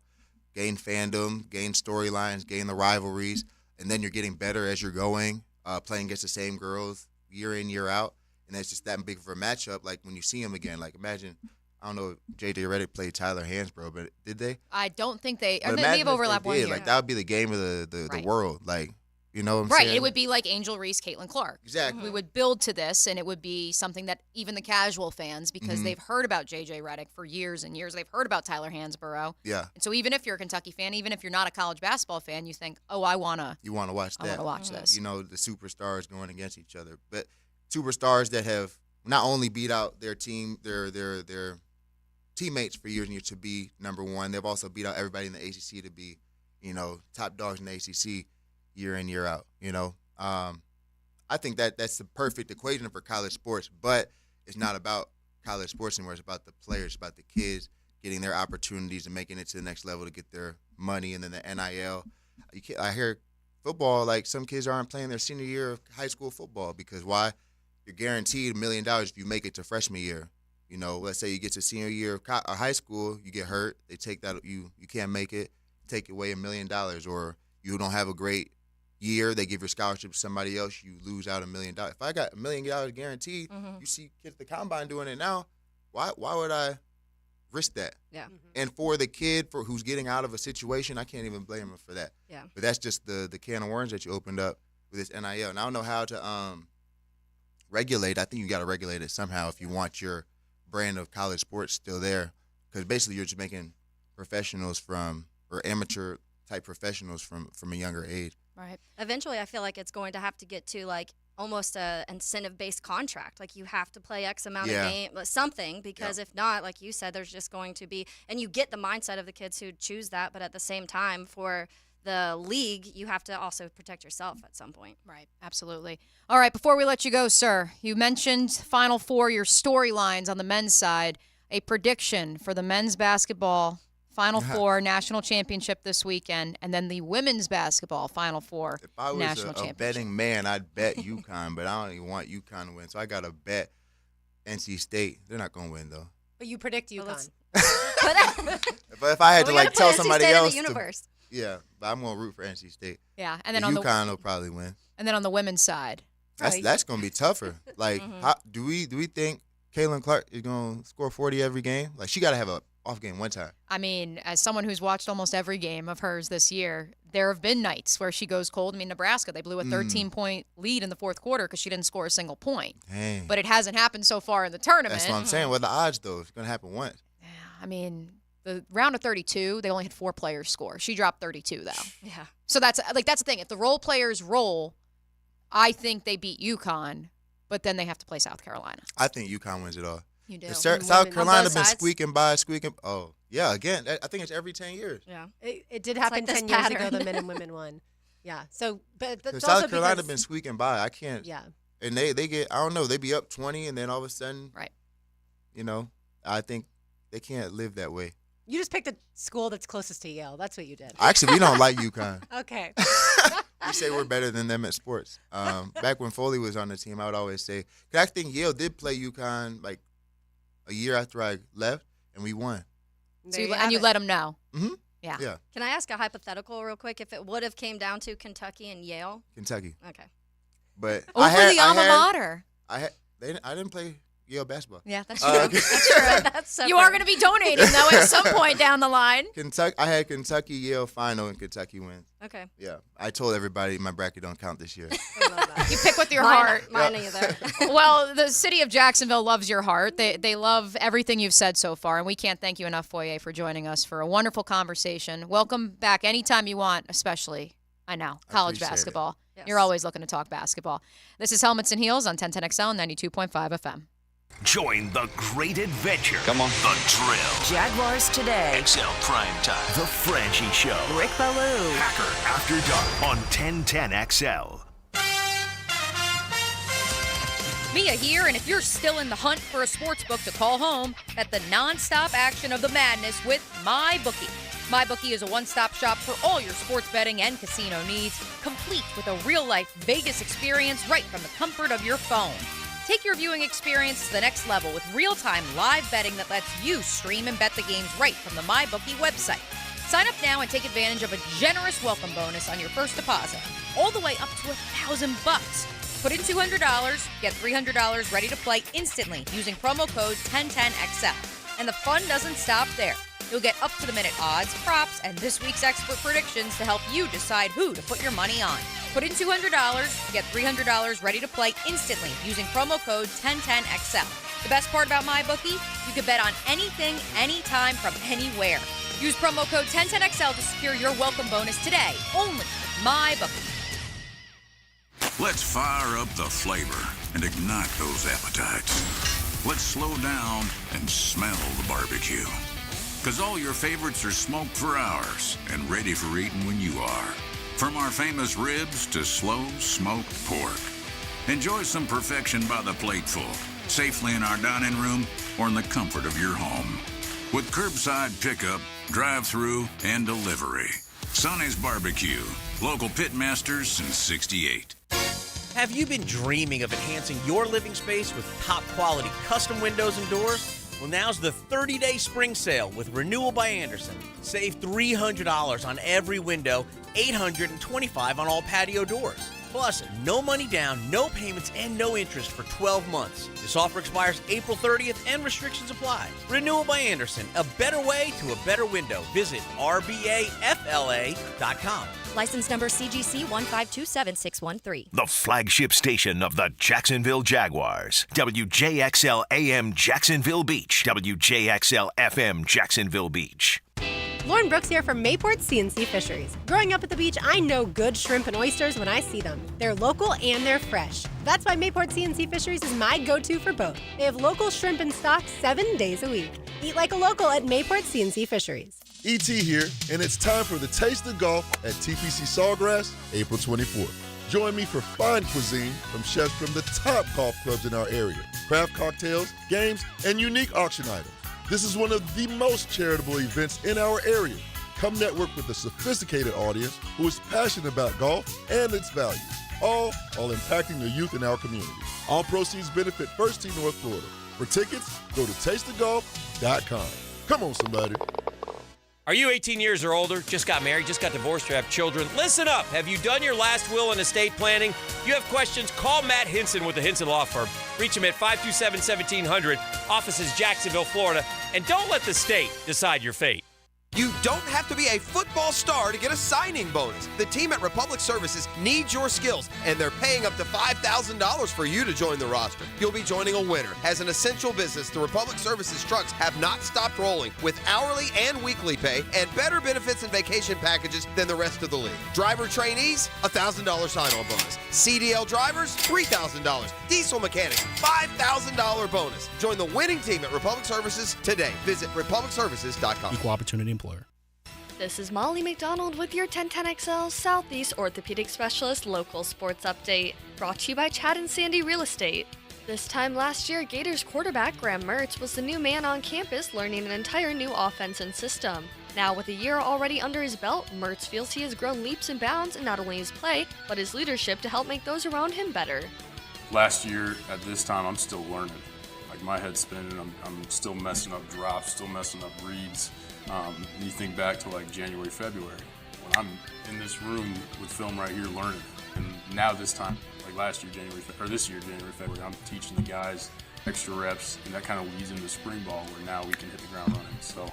gain fandom, gain storylines, gain the rivalries, and then you're getting better as you're going, playing against the same girls year in, year out. And it's just that big of a matchup, like when you see them again. Like, imagine, I don't know if J.J. Redick played Tyler Hansbrough, but did they? I don't think they – But they imagine have if overlap they one did. year. Like, that would be the game of the Right. world. Like, you know what I'm Right. saying? It would be like Angel Reese, Caitlin Clark. Exactly. We would build to this, and it would be something that even the casual fans, because Mhm. they've heard about J.J. Redick for years and years, they've heard about Tyler Hansborough. Yeah. And so even if you're a Kentucky fan, even if you're not a college basketball fan, you think, oh, I want to. You want to watch that. I wanna watch this. The superstars going against each other. But superstars that have not only beat out their team, their teammates for years and years to be number one, they've also beat out everybody in the ACC to be, top dogs in the ACC year in, year out. I think that's the perfect equation for college sports, but it's not about college sports anymore. It's about the players, about the kids getting their opportunities and making it to the next level to get their money, and then the NIL. I hear football, like some kids aren't playing their senior year of high school football because why? You're guaranteed $1 million if you make it to freshman year. Let's say you get to senior year of high school, you get hurt, they take that, you can't make it, take away $1 million, or you don't have a great year, they give your scholarship to somebody else, you lose out $1 million. If I got $1 million guaranteed, you see kids at the combine doing it now, why would I risk that? Yeah. And for the kid who's getting out of a situation, I can't even blame him for that. Yeah. But that's just the can of worms that you opened up with this NIL. And I don't know how to regulate. I think you got to regulate it somehow if you want your brand of college sports still there, because basically you're just making professionals or amateur type professionals from a younger age. Right. Eventually, I feel like it's going to have to get to like almost a incentive-based contract. Like you have to play X amount of game, something, because if not, like you said, there's just going to be, and you get the mindset of the kids who choose that, but at the same time, for the league, you have to also protect yourself at some point. Right, absolutely. All right, before we let you go, sir, you mentioned Final Four, your storylines on the men's side, a prediction for the men's basketball Final Four national championship this weekend, and then the women's basketball Final Four If I was national a championship. betting man, I'd bet UConn, but I don't even want UConn to win, so I got to bet NC State. They're not going to win, though. But you predict UConn. But if I had to gotta tell put NC somebody State in the else, universe. yeah, but I'm gonna root for NC State. Yeah, and then UConn will probably win. And then on the women's side, That's gonna be tougher. Like, how, do we think Caitlin Clark is gonna score 40 every game? Like, she got to have a off game one time. I mean, as someone who's watched almost every game of hers this year, there have been nights where she goes cold. I mean, Nebraska, they blew a 13-point lead in the fourth quarter because she didn't score a single point. Dang. But it hasn't happened so far in the tournament. That's what I'm saying. What are the odds, though? It's gonna happen once. I mean, the round of 32, they only had 4 players score. She dropped 32, though. Yeah. So that's the thing. If the role players roll, I think they beat UConn, but then they have to play South Carolina. I think UConn wins it all. You do. South Carolina been sides? squeaking by. Oh, yeah. Again, I think it's every 10 years. Yeah. It did It's happen like this 10 years ago. pattern. The men and women won. Yeah. So, but that's South also Carolina because, been squeaking by. I can't. Yeah. and they get, I don't know, they be up 20, and then all of a sudden, right? I think they can't live that way. You just picked a school that's closest to Yale. That's what you did. Actually, we don't like UConn. Okay. We say we're better than them at sports. Back when Foley was on the team, I would always say, 'cause I think Yale did play UConn like a year after I left, and we won. So you let them know. Mm-hmm. Yeah. Yeah. Can I ask a hypothetical real quick? If it would have came down to Kentucky and Yale? Kentucky. Okay. But Over the alma mater. I didn't play Yale basketball. Yeah, that's true. That's true. That's You are going to be donating, though, at some point down the line. I had Kentucky Yale final, and Kentucky wins. Okay. Yeah, I told everybody my bracket don't count this year. You pick with your Mine- heart. mine either. Well, the city of Jacksonville loves your heart. They love everything you've said so far, and we can't thank you enough, Foye, for joining us for a wonderful conversation. Welcome back anytime you want, especially, I know, college appreciate it. basketball. Yes. You're always looking to talk basketball. This is Helmets and Heels on 1010XL 92.5 FM. Join the great adventure. Come on. The Drill. Jaguars today. XL Prime Time. The Frangie Show. Rick Ballou. Packer After Dark on 1010XL. Mia here, and if you're still in the hunt for a sports book to call home, bet the nonstop action of the madness with MyBookie. MyBookie is a one-stop shop for all your sports betting and casino needs, complete with a real-life Vegas experience right from the comfort of your phone. Take your viewing experience to the next level with real-time live betting that lets you stream and bet the games right from the MyBookie website. Sign up now and take advantage of a generous welcome bonus on your first deposit, all the way up to $1,000. Put in $200, get $300 ready to play instantly using promo code 1010XL. And the fun doesn't stop there. You'll get up-to-the-minute odds, props, and this week's expert predictions to help you decide who to put your money on. Put in $200, get $300 ready to play instantly using promo code 1010XL. The best part about MyBookie, you can bet on anything, anytime, from anywhere. Use promo code 1010XL to secure your welcome bonus today, only with MyBookie. Let's fire up the flavor and ignite those appetites. Let's slow down and smell the barbecue. Because all your favorites are smoked for hours and ready for eating when you are. From our famous ribs to slow smoked pork. Enjoy some perfection by the plateful, safely in our dining room or in the comfort of your home. With curbside pickup, drive-through, and delivery. Sonny's Barbecue, local pitmasters since '68. Have you been dreaming of enhancing your living space with top-quality custom windows and doors? Well, now's the 30-day spring sale with Renewal by Andersen. Save $300 on every window, $825 on all patio doors. Plus, no money down, no payments, and no interest for 12 months. This offer expires April 30th and restrictions apply. Renewal by Andersen, a better way to a better window. Visit rbafla.com. License number CGC 1527613. The flagship station of the Jacksonville Jaguars. WJXL AM Jacksonville Beach. WJXL FM Jacksonville Beach. Lauren Brooks here from Mayport CNC Fisheries. Growing up at the beach, I know good shrimp and oysters when I see them. They're local and they're fresh. That's why Mayport CNC Fisheries is my go-to for both. They have local shrimp in stock 7 days a week. Eat like a local at Mayport CNC Fisheries. ET here, and it's time for the Taste of Golf at TPC Sawgrass, April 24th. Join me for fine cuisine from chefs from the top golf clubs in our area, craft cocktails, games, and unique auction items. This is one of the most charitable events in our area. Come network with a sophisticated audience who is passionate about golf and its values, all impacting the youth in our community. All proceeds benefit First Tee North Florida. For tickets, go to tasteofgolf.com. Come on, somebody. Are you 18 years or older, just got married, just got divorced, or have children? Listen up. Have you done your last will and estate planning? If you have questions, call Matt Hinson with the Hinson Law Firm. Reach him at 527-1700, offices Jacksonville, Florida. And don't let the state decide your fate. You don't have to be a football star to get a signing bonus. The team at Republic Services needs your skills, and they're paying up to $5,000 for you to join the roster. You'll be joining a winner. As an essential business, the Republic Services trucks have not stopped rolling with hourly and weekly pay and better benefits and vacation packages than the rest of the league. Driver trainees, $1,000 sign-on bonus. CDL drivers, $3,000. Diesel mechanics, $5,000 bonus. Join the winning team at Republic Services today. Visit republicservices.com. Equal opportunity employer. This is Molly McDonald with your 1010XL Southeast Orthopedic Specialist Local Sports Update, brought to you by Chad and Sandy Real Estate. This time last year, Gators quarterback Graham Mertz was the new man on campus learning an entire new offense and system. Now, with a year already under his belt, Mertz feels he has grown leaps and bounds in not only his play, but his leadership to help make those around him better. Last year, at this time, I'm still learning. Like, my head's spinning, I'm still messing up drops, still messing up reads. You think back to like January, February, when I'm in this room with film right here learning. And now this time, like last year, this year, January, February, I'm teaching the guys extra reps, and that kind of leads into spring ball where now we can hit the ground running. So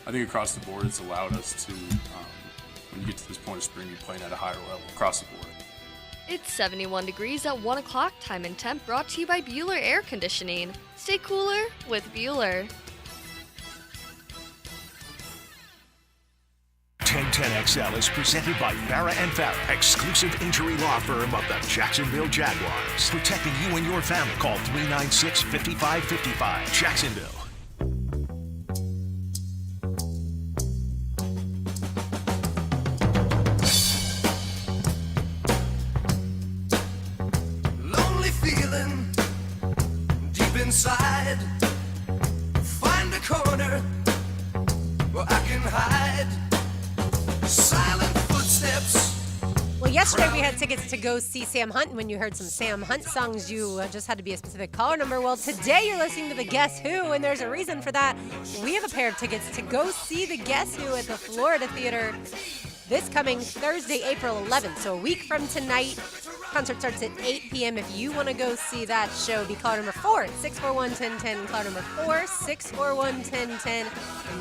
I think across the board, it's allowed us to, when you get to this point of spring, you're playing at a higher level across the board. It's 71 degrees at 1 o'clock, time and temp, brought to you by Bueller Air Conditioning. Stay cooler with Bueller. 1010XL is presented by Farah & Farah, exclusive injury law firm of the Jacksonville Jaguars. Protecting you and your family. Call 396-5555. Jacksonville. Lonely feeling deep inside. Find a corner where I can hide. Silent footsteps. Well, yesterday we had tickets to go see Sam Hunt, and when you heard some Sam Hunt songs, you just had to be a specific caller number. Well, today you're listening to the Guess Who, and there's a reason for that. We have a pair of tickets to go see the Guess Who at the Florida Theater this coming Thursday, April 11th, so a week from tonight. Concert starts at 8 p.m. If you want to go see that show, be caller number 4 at 641-1010. Caller number 4, 641-1010. And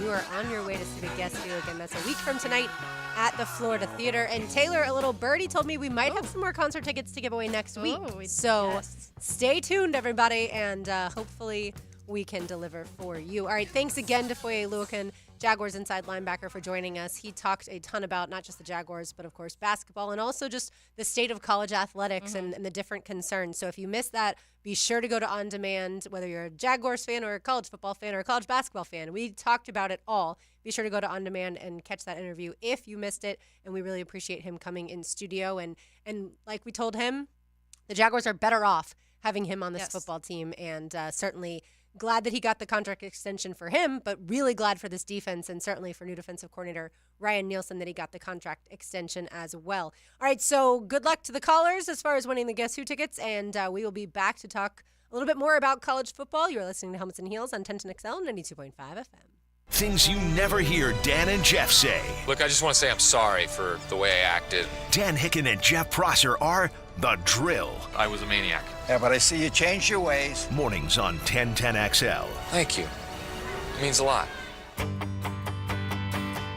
you are on your way to see the Guess Who again. That's a week from tonight at the Florida Theater. And Taylor, a little birdie, told me we might have some more concert tickets to give away next week. So stay tuned, everybody, and hopefully we can deliver for you. All right, thanks again to Foye Oluokun, Jaguars inside linebacker, for joining us. He talked a ton about not just the Jaguars, but of course basketball, and also just the state of college athletics and the different concerns. So if you missed that, be sure to go to On Demand, whether you're a Jaguars fan or a college football fan or a college basketball fan. We talked about it all. Be sure to go to On Demand and catch that interview if you missed it. And we really appreciate him coming in studio. And like we told him, the Jaguars are better off having him on this football team, and certainly glad that he got the contract extension for him, but really glad for this defense, and certainly for new defensive coordinator Ryan Nielsen that he got the contract extension as well. All right, so good luck to the callers as far as winning the Guess Who tickets, and we will be back to talk a little bit more about college football. You're listening to Helmets and Heels on 1010XL 92.5 FM. Things you never hear Dan and Jeff say. Look, I just want to say I'm sorry for the way I acted. Dan Hicken and Jeff Prosser are The Drill. I was a maniac. Yeah, but I see you changed your ways. Mornings on 1010XL. Thank you. It means a lot.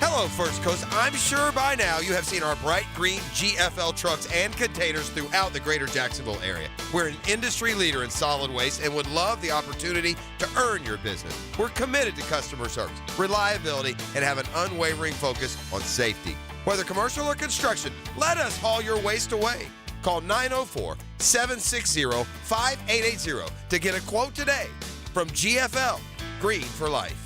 Hello, First Coast. I'm sure by now you have seen our bright green GFL trucks and containers throughout the greater Jacksonville area. We're an industry leader in solid waste and would love the opportunity to earn your business. We're committed to customer service, reliability, and have an unwavering focus on safety. Whether commercial or construction, let us haul your waste away. Call 904-760-5880 to get a quote today from GFL, Green for Life.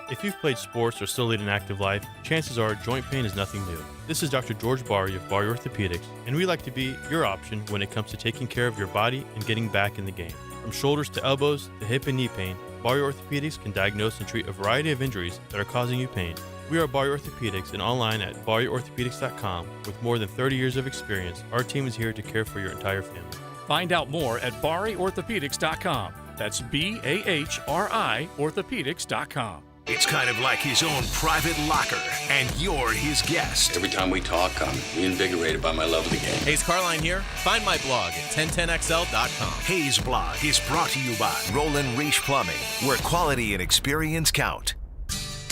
If you've played sports or still lead an active life, chances are joint pain is nothing new. This is Dr. George Barry of Barry Orthopedics, and we like to be your option when it comes to taking care of your body and getting back in the game. From shoulders to elbows to hip and knee pain, Barry Orthopedics can diagnose and treat a variety of injuries that are causing you pain. We are Barry Orthopedics and online at barryorthopedics.com. With more than 30 years of experience, our team is here to care for your entire family. Find out more at barryorthopedics.com. That's BAHRI orthopedics.com. It's kind of like his own private locker, and you're his guest. Every time we talk, I'm reinvigorated by my love of the game. Hayes Carline here. Find my blog at 1010XL.com. Hayes Blog is brought to you by Roland Reach Plumbing, where quality and experience count.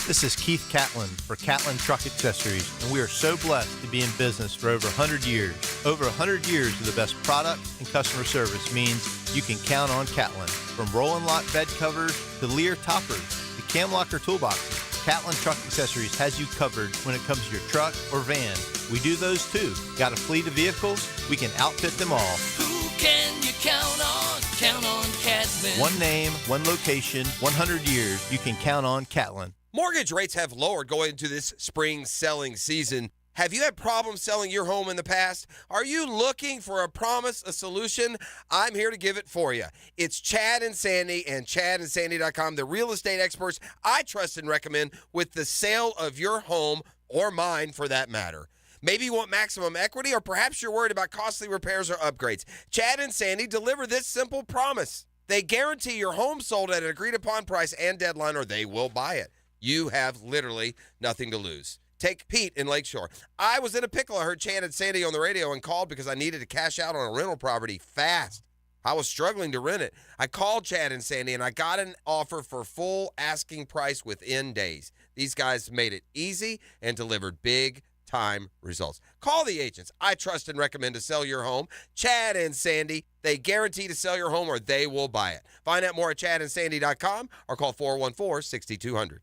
This is Keith Catlin for Catlin Truck Accessories, and we are so blessed to be in business for over 100 years. Over 100 years of the best product and customer service means you can count on Catlin. From Roll-and Lock bed covers to Lear toppers to cam locker toolboxes, Catlin Truck Accessories has you covered when it comes to your truck or van. We do those too. Got a fleet of vehicles? We can outfit them all. Who can you count on? Count on Catlin. One name, one location, 100 years. You can count on Catlin. Mortgage rates have lowered going into this spring selling season. Have you had problems selling your home in the past? Are you looking for a solution? I'm here to give it for you. It's Chad and Sandy and ChadandSandy.com, the real estate experts I trust and recommend with the sale of your home, or mine for that matter. Maybe you want maximum equity, or perhaps you're worried about costly repairs or upgrades. Chad and Sandy deliver this simple promise. They guarantee your home sold at an agreed-upon price and deadline, or they will buy it. You have literally nothing to lose. Take Pete in Lakeshore. I was in a pickle. I heard Chad and Sandy on the radio and called because I needed to cash out on a rental property fast. I was struggling to rent it. I called Chad and Sandy, and I got an offer for full asking price within days. These guys made it easy and delivered big-time results. Call the agents I trust and recommend to sell your home. Chad and Sandy, they guarantee to sell your home or they will buy it. Find out more at ChadandSandy.com or call 414-6200.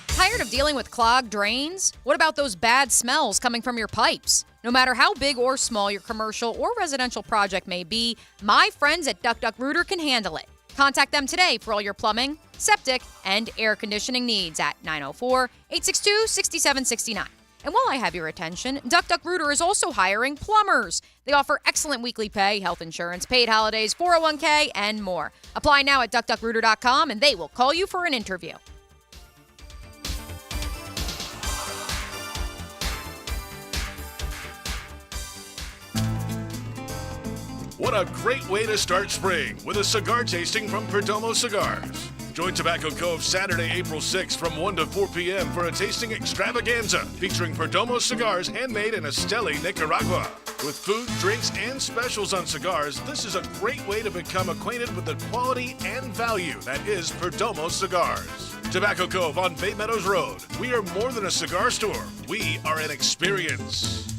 Tired of dealing with clogged drains? What about those bad smells coming from your pipes? No matter how big or small your commercial or residential project may be, my friends at Duck Duck Rooter can handle it. Contact them today for all your plumbing, septic, and air conditioning needs at 904-862-6769. And while I have your attention, Duck Duck Rooter is also hiring plumbers. They offer excellent weekly pay, health insurance, paid holidays, 401k, and more. Apply now at duckduckrooter.com and they will call you for an interview. What a great way to start spring with a cigar tasting from Perdomo Cigars. Join Tobacco Cove Saturday, April 6th from 1 to 4 p.m. for a tasting extravaganza featuring Perdomo cigars handmade in Esteli, Nicaragua. With food, drinks, and specials on cigars, this is a great way to become acquainted with the quality and value that is Perdomo Cigars. Tobacco Cove on Bay Meadows Road. We are more than a cigar store. We are an experience.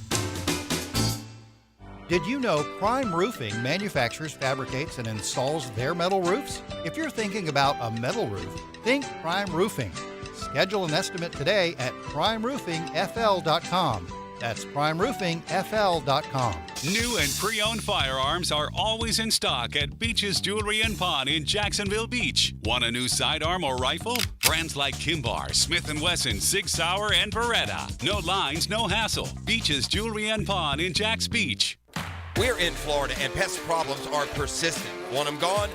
Did you know Prime Roofing manufactures, fabricates, and installs their metal roofs? If you're thinking about a metal roof, think Prime Roofing. Schedule an estimate today at primeroofingfl.com. That's primeroofingfl.com. New and pre-owned firearms are always in stock at Beach's Jewelry and Pawn in Jacksonville Beach. Want a new sidearm or rifle? Brands like Kimbar, Smith & Wesson, Sig Sauer, and Beretta. No lines, no hassle. Beach's Jewelry and Pawn in Jacks Beach. We're in Florida, and pest problems are persistent. Want them gone?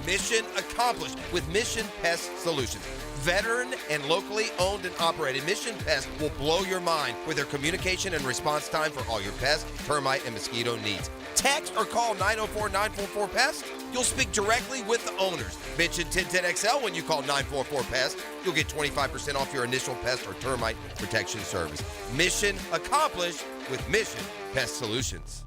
Mission accomplished with Mission Pest Solutions. Veteran and locally owned and operated, Mission Pest will blow your mind with their communication and response time for all your pest, termite, and mosquito needs. Text or call 904-944-PEST. You'll speak directly with the owners. Mention 1010XL when you call 944-PEST. You'll get 25% off your initial pest or termite protection service. Mission accomplished with Mission Pest Solutions.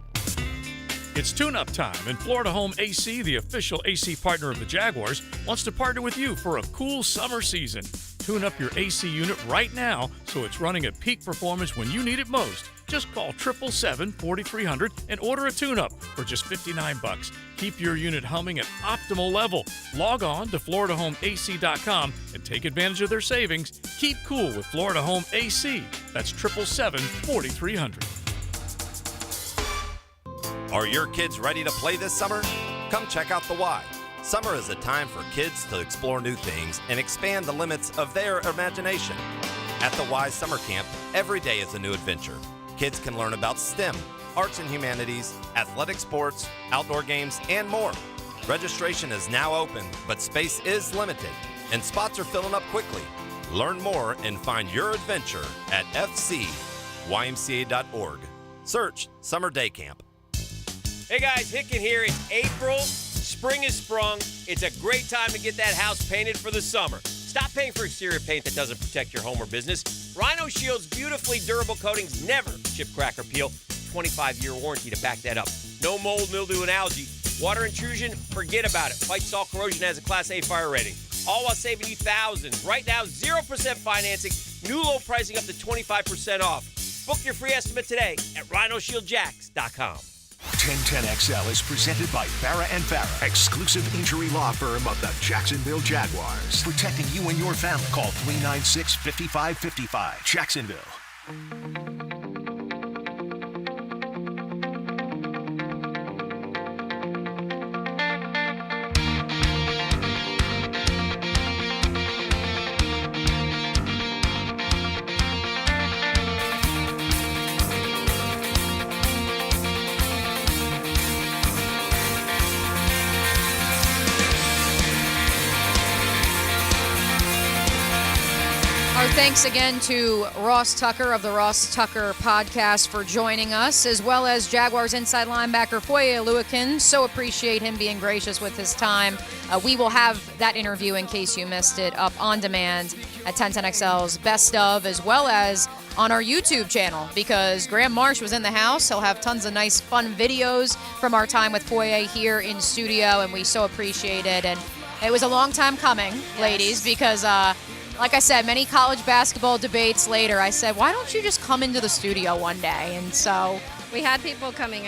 It's tune-up time, and Florida Home AC, the official AC partner of the Jaguars, wants to partner with you for a cool summer season. Tune up your AC unit right now so it's running at peak performance when you need it most. Just call 777-4300 and order a tune-up for just $59. Keep your unit humming at optimal level. Log on to FloridaHomeAC.com and take advantage of their savings. Keep cool with Florida Home AC. That's 777-4300. Are your kids ready to play this summer? Come check out the Y. Summer is a time for kids to explore new things and expand the limits of their imagination. At the Y Summer Camp, every day is a new adventure. Kids can learn about STEM, arts and humanities, athletic sports, outdoor games, and more. Registration is now open, but space is limited, and spots are filling up quickly. Learn more and find your adventure at fcymca.org. Search Summer Day Camp. Hey guys, Hicken here. It's April. Spring has sprung. It's a great time to get that house painted for the summer. Stop paying for exterior paint that doesn't protect your home or business. Rhino Shield's beautifully durable coatings never chip, crack, or peel. 25-year warranty to back that up. No mold, mildew, and algae. Water intrusion, forget about it. Fights all corrosion, has a Class A fire rating. All while saving you thousands. Right now, 0% financing, new low pricing up to 25% off. Book your free estimate today at rhinoshieldjacks.com. 1010XL is presented by Farah & Farah, exclusive injury law firm of the Jacksonville Jaguars. Protecting you and your family. Call 396-5555. Jacksonville. Our thanks again to Ross Tucker of the Ross Tucker podcast for joining us, as well as Jaguars inside linebacker Foye Oluokun. So appreciate him being gracious with his time. We will have that interview, in case you missed it, up on demand at 1010XL's Best Of, as well as on our YouTube channel, because Graham Marsh was in the house. He'll have tons of nice, fun videos from our time with Foye here in studio, and we so appreciate it. And it was a long time coming, ladies, because like I said, many college basketball debates later, I said, why don't you just come into the studio one day? And so we had people coming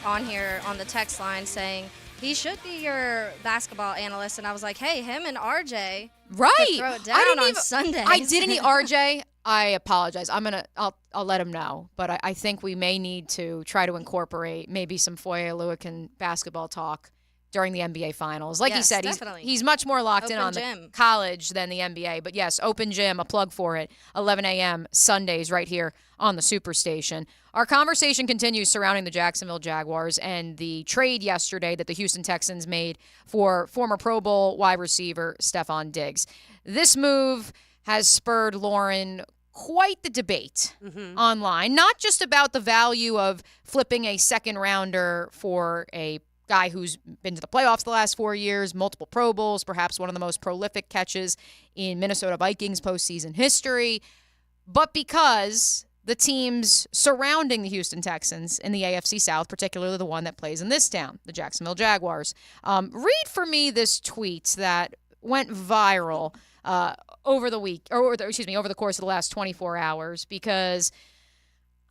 on here on the text line saying, he should be your basketball analyst. And I was like, hey, him and RJ could throw it down on Sundays. I didn't need RJ. I apologize. I'll let him know. But I think we may need to try to incorporate maybe some Foye Oluokun basketball talk during the NBA Finals. Like he said, he's much more locked in on the college than the NBA. But yes, Open Gym, a plug for it, 11 a.m. Sundays right here on the Superstation. Our conversation continues surrounding the Jacksonville Jaguars and the trade yesterday that the Houston Texans made for former Pro Bowl wide receiver Stephon Diggs. This move has spurred, Lauren, quite the debate online, not just about the value of flipping a second rounder for a guy who's been to the playoffs the last 4 years, multiple Pro Bowls, perhaps one of the most prolific catches in Minnesota Vikings postseason history, but because the teams surrounding the Houston Texans in the AFC South, particularly the one that plays in this town, the Jacksonville Jaguars. Read for me this tweet that went viral over the course of the last 24 hours, because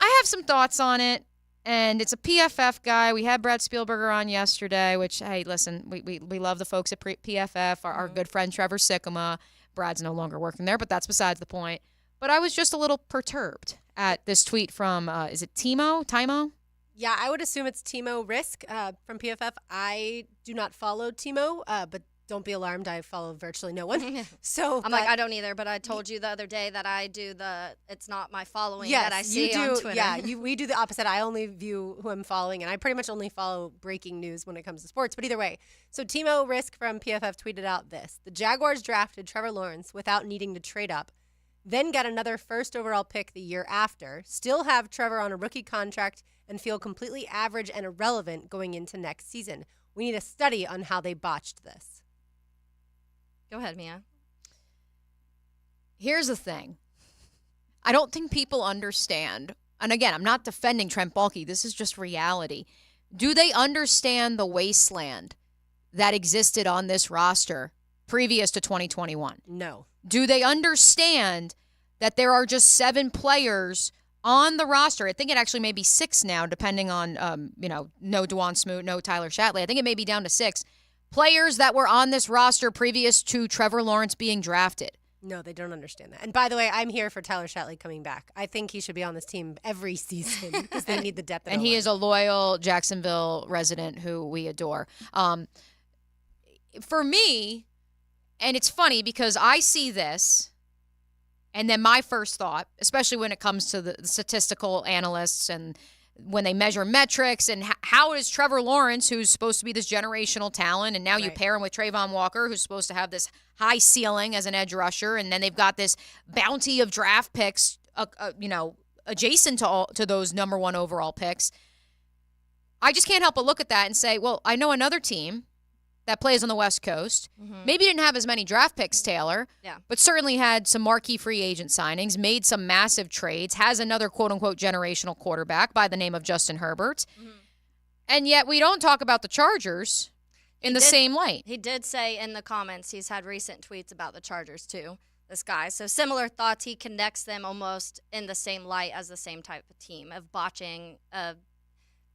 I have some thoughts on it. And it's a PFF guy. We had Brad Spielberger on yesterday, which, hey, listen, we love the folks at PFF, our good friend Trevor Sikkema. Brad's no longer working there, but that's besides the point. But I was just a little perturbed at this tweet from, is it Timo? Yeah, I would assume it's Timo Risk from PFF. I do not follow Timo, but don't be alarmed. I follow virtually no one. So I'm like, I don't either, but I told you the other day that I do it's not my following that I see on Twitter. Yeah, we do the opposite. I only view who I'm following, and I pretty much only follow breaking news when it comes to sports. But either way, so Timo Risk from PFF tweeted out this. The Jaguars drafted Trevor Lawrence without needing to trade up, then got another first overall pick the year after, still have Trevor on a rookie contract, and feel completely average and irrelevant going into next season. We need a study on how they botched this. Go ahead, Mia. Here's the thing. I don't think people understand, and again, I'm not defending Trent Baalke. This is just reality. Do they understand the wasteland that existed on this roster previous to 2021? No. Do they understand that there are just 7 players on the roster? I think it actually may be 6 now, depending on, no DeJuan Smoot, no Tyler Shatley. I think it may be down to 6. Players that were on this roster previous to Trevor Lawrence being drafted. No, they don't understand that. And by the way, I'm here for Tyler Shatley coming back. I think he should be on this team every season because they need the depth. And he is a loyal Jacksonville resident who we adore. For me, and it's funny because I see this, and then my first thought, especially when it comes to the statistical analysts and when they measure metrics, and how is Trevor Lawrence, who's supposed to be this generational talent, and now you pair him with Trayvon Walker, who's supposed to have this high ceiling as an edge rusher, and then they've got this bounty of draft picks, adjacent to those number 1 overall picks. I just can't help but look at that and say, well, I know another team that plays on the West Coast. Maybe didn't have as many draft picks, Taylor, but certainly had some marquee free agent signings, made some massive trades, has another quote-unquote generational quarterback by the name of Justin Herbert. And yet we don't talk about the Chargers in the same light. He did say in the comments he's had recent tweets about the Chargers too, this guy. So similar thoughts. He connects them almost in the same light as the same type of team of botching.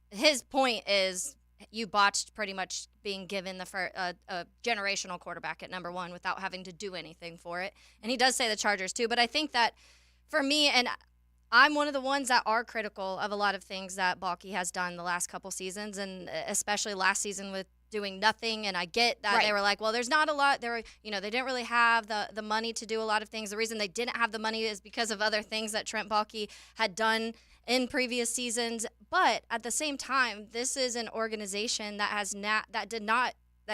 His point is, you botched pretty much being given a generational quarterback at number 1 without having to do anything for it. And he does say the Chargers too. But I think that for me, and I'm one of the ones that are critical of a lot of things that Baalke has done the last couple seasons, and especially last season with doing nothing. And I get that they were like, well, there's not a lot. They didn't really have the money to do a lot of things. The reason they didn't have the money is because of other things that Trent Baalke had done in previous seasons. But at the same time, this is an organization that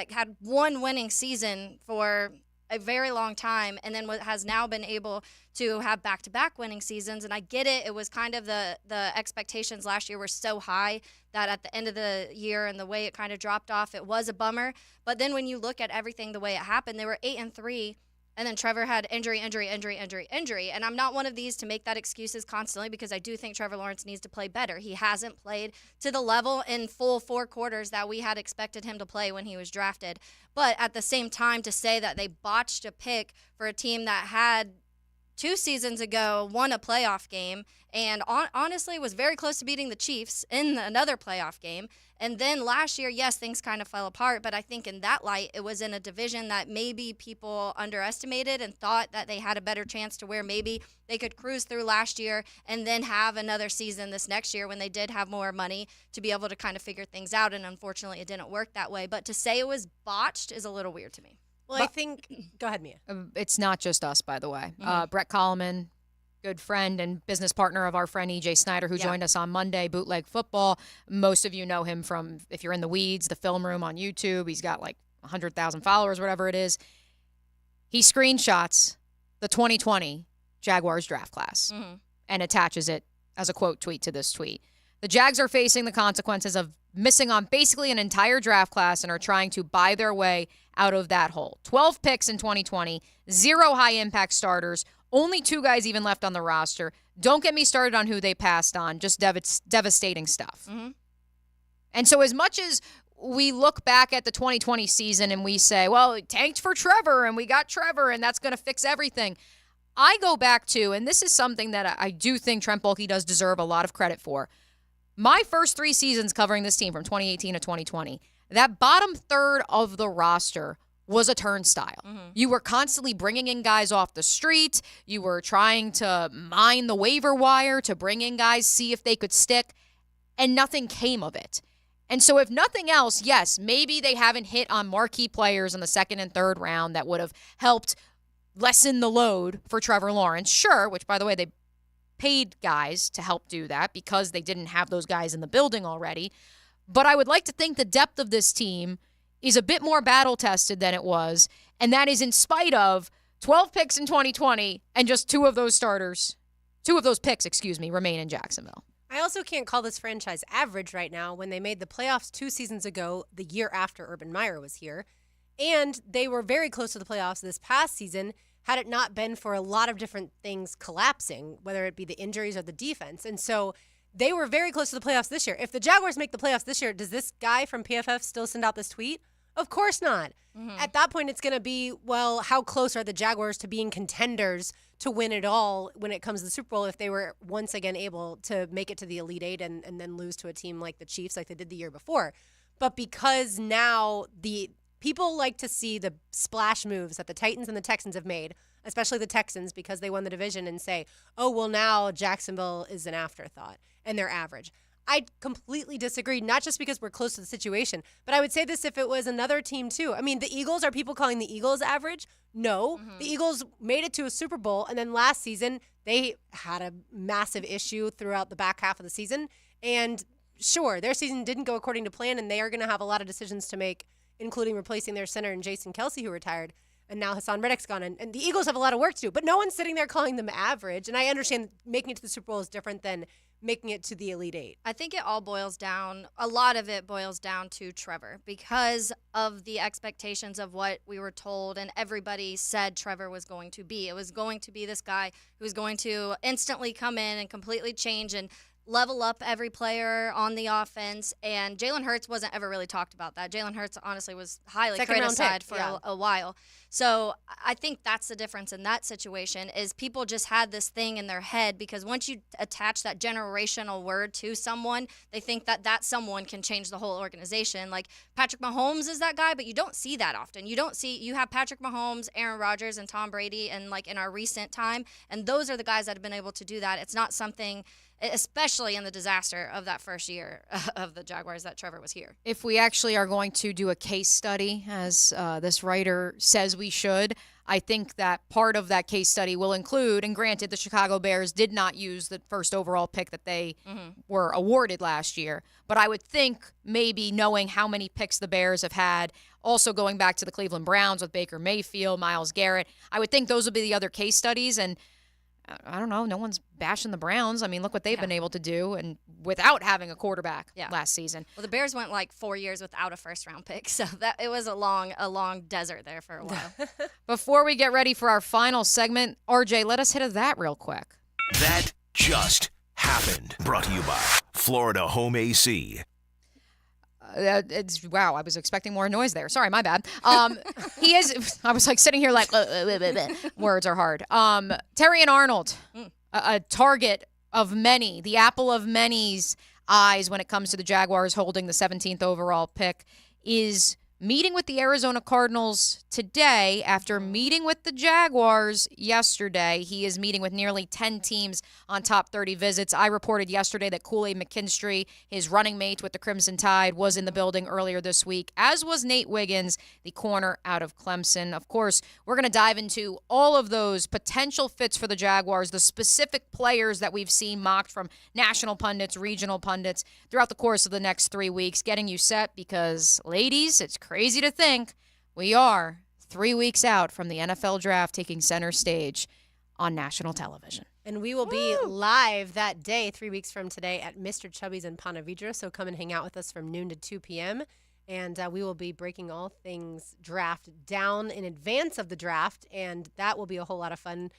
had one winning season for a very long time, and then has now been able to have back-to-back winning seasons. And I get it. It was kind of the expectations last year were so high that at the end of the year and the way it kind of dropped off, it was a bummer. But then when you look at everything the way it happened, they were 8-3. And then Trevor had injury. And I'm not one of these to make that excuses constantly, because I do think Trevor Lawrence needs to play better. He hasn't played to the level in full 4 quarters that we had expected him to play when he was drafted. But at the same time, to say that they botched a pick for a team that had 2 seasons ago won a playoff game and honestly was very close to beating the Chiefs in another playoff game. And then last year, yes, things kind of fell apart, but I think in that light, it was in a division that maybe people underestimated and thought that they had a better chance to where maybe they could cruise through last year and then have another season this next year when they did have more money to be able to kind of figure things out. And unfortunately, it didn't work that way. But to say it was botched is a little weird to me. Well, I think – go ahead, Mia. It's not just us, by the way. Mm-hmm. Brett Coleman, good friend and business partner of our friend E.J. Snyder, who joined us on Monday, Bootleg Football. Most of you know him from, if you're in the weeds, the Film Room on YouTube. He's got like 100,000 followers, whatever it is. He screenshots the 2020 Jaguars draft class and attaches it as a quote tweet to this tweet. The Jags are facing the consequences of missing on basically an entire draft class and are trying to buy their way out of that hole. 12 picks in 2020, 0 high-impact starters, only 2 guys even left on the roster. Don't get me started on who they passed on, just devastating stuff. And so as much as we look back at the 2020 season and we say, well, it tanked for Trevor and we got Trevor and that's going to fix everything, I go back to, and this is something that I do think Trent Baalke does deserve a lot of credit for, my first 3 seasons covering this team from 2018 to 2020, that bottom third of the roster was a turnstile. You were constantly bringing in guys off the street. You were trying to mine the waiver wire to bring in guys, see if they could stick, and nothing came of it. And so if nothing else, yes, maybe they haven't hit on marquee players in the 2nd and 3rd round that would have helped lessen the load for Trevor Lawrence. Sure, which, by the way, they paid guys to help do that because they didn't have those guys in the building already. But I would like to think the depth of this team is a bit more battle-tested than it was, and that is in spite of 12 picks in 2020 and just 2 of those picks, remain in Jacksonville. I also can't call this franchise average right now when they made the playoffs 2 seasons ago, the year after Urban Meyer was here, and they were very close to the playoffs this past season had it not been for a lot of different things collapsing, whether it be the injuries or the defense. And so they were very close to the playoffs this year. If the Jaguars make the playoffs this year, does this guy from PFF still send out this tweet? Of course not. At that point, it's going to be, well, how close are the Jaguars to being contenders to win it all when it comes to the Super Bowl if they were once again able to make it to the Elite Eight and then lose to a team like the Chiefs like they did the year before. But because now the people like to see the splash moves that the Titans and the Texans have made, especially the Texans because they won the division, and say, oh, well, now Jacksonville is an afterthought and they're average. I completely disagree, not just because we're close to the situation, but I would say this if it was another team too. I mean, the Eagles, are people calling the Eagles average? No. The Eagles made it to a Super Bowl, and then last season they had a massive issue throughout the back half of the season. And sure, their season didn't go according to plan, and they are going to have a lot of decisions to make, including replacing their center and Jason Kelsey, who retired. And now Hassan Reddick's gone. And the Eagles have a lot of work to do. But no one's sitting there calling them average. And I understand making it to the Super Bowl is different than making it to the Elite Eight. I think it all boils down, a lot of it boils down to Trevor because of the expectations of what we were told and everybody said Trevor was going to be. It was going to be this guy who was going to instantly come in and completely change and level up every player on the offense, and Jalen Hurts wasn't ever really talked about that. Jalen Hurts honestly was highly criticized for a while. So I think that's the difference in that situation is people just had this thing in their head because once you attach that generational word to someone, they think that that someone can change the whole organization. Like Patrick Mahomes is that guy, but you don't see that often. You have Patrick Mahomes, Aaron Rodgers, and Tom Brady, and like in our recent time, and those are the guys that have been able to do that. It's not something especially in the disaster of that first year of the Jaguars that Trevor was here. If we actually are going to do a case study, as this writer says we should, I think that part of that case study will include, and granted, the Chicago Bears did not use the first overall pick that they were awarded last year, but I would think maybe knowing how many picks the Bears have had, also going back to the Cleveland Browns with Baker Mayfield, Myles Garrett, I would think those would be the other case studies, and I don't know, no one's bashing the Browns. I mean, look what they've been able to do, and without having a quarterback last season. Well, the Bears went like 4 years without a first-round pick, so that it was a long desert there for a while. Before we get ready for our final segment, RJ, let us hit of that real quick. That just happened. Brought to you by Florida Home AC. Wow, I was expecting more noise there. Sorry, my bad. He is. I was like sitting here like words are hard. Terry and Arnold, a target of many, the apple of many's eyes when it comes to the Jaguars holding the 17th overall pick, is meeting with the Arizona Cardinals today after meeting with the Jaguars yesterday. He is meeting with nearly 10 teams on top 30 visits. I reported yesterday that Kool-Aid McKinstry, his running mate with the Crimson Tide, was in the building earlier this week, as was Nate Wiggins, the corner out of Clemson. Of course, we're going to dive into all of those potential fits for the Jaguars, the specific players that we've seen mocked from national pundits, regional pundits throughout the course of the next 3 weeks, getting you set because, ladies, it's crazy to think we are 3 weeks out from the NFL draft taking center stage on national television. And we will be live that day, 3 weeks from today, at Mr. Chubby's in Ponte Vedra. So come and hang out with us from noon to 2 p.m. And we will be breaking all things draft down in advance of the draft. And that will be a whole lot of fun.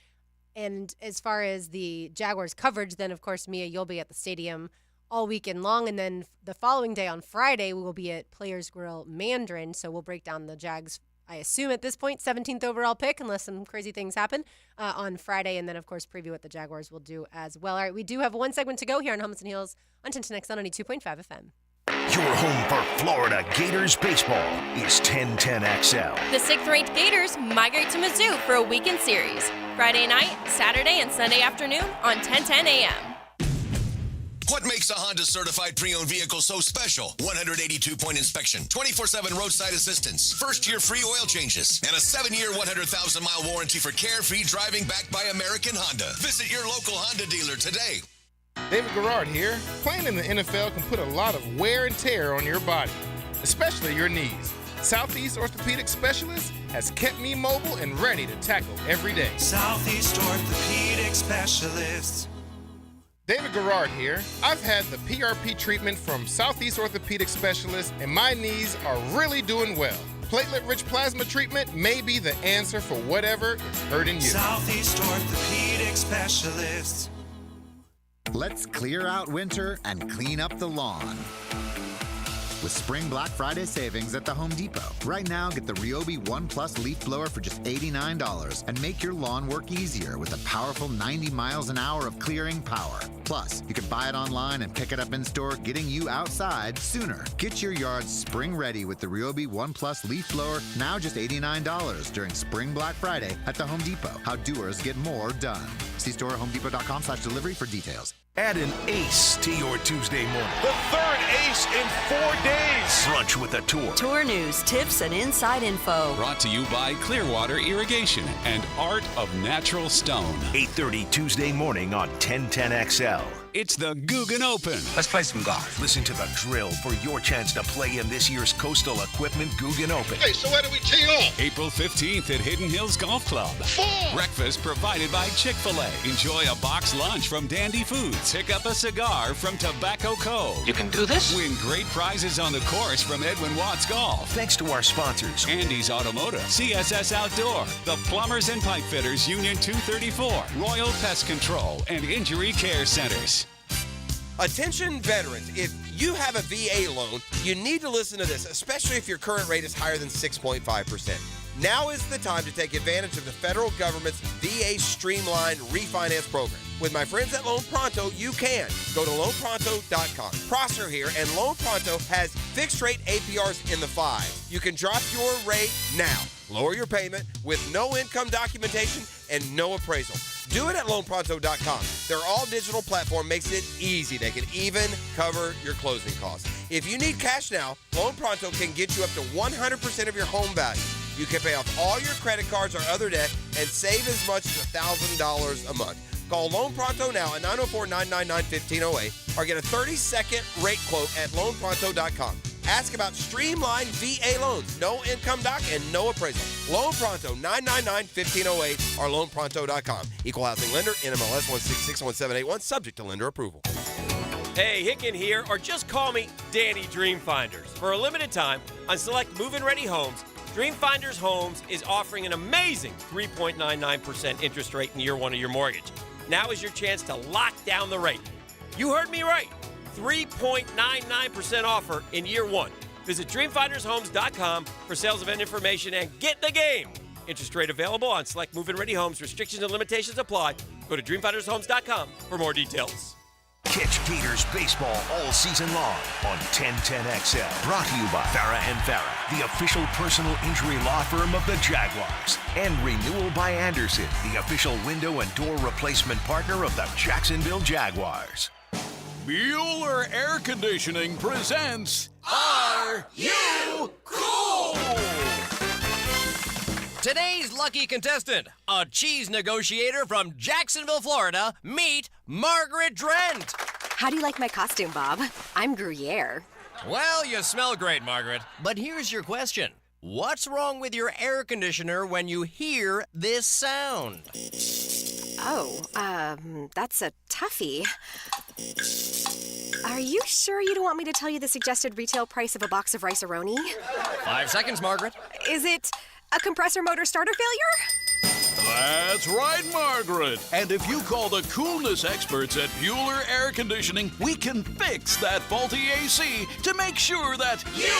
And as far as the Jaguars coverage, then, of course, Mia, you'll be at the stadium all weekend long. And then the following day on Friday, we will be at Players Grill Mandarin. So we'll break down the Jags, I assume at this point, 17th overall pick, unless some crazy things happen on Friday. And then, of course, preview what the Jaguars will do as well. All right, we do have one segment to go here on Helmets and Heels on 1010XL 92.5 FM. Your home for Florida Gators baseball is 1010XL. The 6th-ranked Gators migrate to Mizzou for a weekend series. Friday night, Saturday, and Sunday afternoon on 1010 a.m. What makes a Honda certified pre-owned vehicle so special? 182-point inspection, 24/7 roadside assistance, first-year free oil changes, and a 7-year, 100,000-mile warranty for carefree driving backed by American Honda. Visit your local Honda dealer today. David Garrard here. Playing in the NFL can put a lot of wear and tear on your body, especially your knees. Southeast Orthopedic Specialist has kept me mobile and ready to tackle every day. Southeast Orthopedic Specialists. David Garrard here. I've had the PRP treatment from Southeast Orthopedic Specialists, and my knees are really doing well. Platelet-rich plasma treatment may be the answer for whatever is hurting you. Southeast Orthopedic Specialists. Let's clear out winter and clean up the lawn with Spring Black Friday savings at the Home Depot. Right now, get the Ryobi One Plus leaf blower for just $89 and make your lawn work easier with a powerful 90 miles an hour of clearing power. Plus, you can buy it online and pick it up in store, getting you outside sooner. Get your yard spring ready with the Ryobi One Plus leaf blower, now just $89 during Spring Black Friday at the Home Depot. How doers get more done. See store at homedepot.com/delivery for details. Add an ace to your Tuesday morning. The third ace in 4 days. Brunch with a tour. Tour news, tips, and inside info. Brought to you by Clearwater Irrigation and Art of Natural Stone. 8:30 Tuesday morning on 1010XL. It's the Guggen Open. Let's play some golf. Listen to the drill for your chance to play in this year's Coastal Equipment Guggen Open. Hey, so where do we tee off? April 15th at Hidden Hills Golf Club. Breakfast provided by Chick-fil-A. Enjoy a box lunch from Dandy Foods. Pick up a cigar from Tobacco Cove. You can do this? Win great prizes on the course from Edwin Watts Golf. Thanks to our sponsors. Andy's Automotive, CSS Outdoor, the Plumbers and Pipe Fitters Union 234, Royal Pest Control, and Injury Care Centers. Attention veterans, if you have a VA loan, you need to listen to this, especially if your current rate is higher than 6.5%. Now is the time to take advantage of the federal government's VA Streamlined Refinance Program. With my friends at Loan Pronto, you can. Go to loanpronto.com. Prosser here, and Loan Pronto has fixed rate APRs in the 5s. You can drop your rate now. Lower your payment with no income documentation and no appraisal. Do it at loanpronto.com. Their all-digital platform makes it easy. They can even cover your closing costs. If you need cash now, Loan Pronto can get you up to 100% of your home value. You can pay off all your credit cards or other debt and save as much as $1,000 a month. Call Loan Pronto now at 904-999-1508 or get a 30-second rate quote at loanpronto.com. Ask about streamlined VA loans, no income doc, and no appraisal. Loan Pronto, 999-1508 or loanpronto.com. Equal housing lender, NMLS 1661781, subject to lender approval. Hey, Hicken here, or just call me Danny Dreamfinders. For a limited time, on select move-in-ready homes, Dreamfinders Homes is offering an amazing 3.99% interest rate in year one of your mortgage. Now is your chance to lock down the rate. You heard me right. 3.99% offer in year one. Visit DreamfindersHomes.com for sales event information and get in the game. Interest rate available on select move-in ready homes. Restrictions and limitations apply. Go to DreamfindersHomes.com for more details. Catch Gators baseball all season long on 1010XL. Brought to you by Farah & Farah, the official personal injury law firm of the Jaguars. And Renewal by Anderson, the official window and door replacement partner of the Jacksonville Jaguars. Bueller Air Conditioning presents Are You Cool? Today's lucky contestant, a cheese negotiator from Jacksonville, Florida. Meet Margaret Drent. How do you like my costume, Bob? I'm Gruyere. Well, you smell great, Margaret. But here's your question. What's wrong with your air conditioner when you hear this sound? Oh, that's a toughie. Are you sure you don't want me to tell you the suggested retail price of a box of rice-a-roni? 5 seconds, Margaret. Is it a compressor motor starter failure? That's right, Margaret. And if you call the coolness experts at Bueller Air Conditioning, we can fix that faulty AC to make sure that you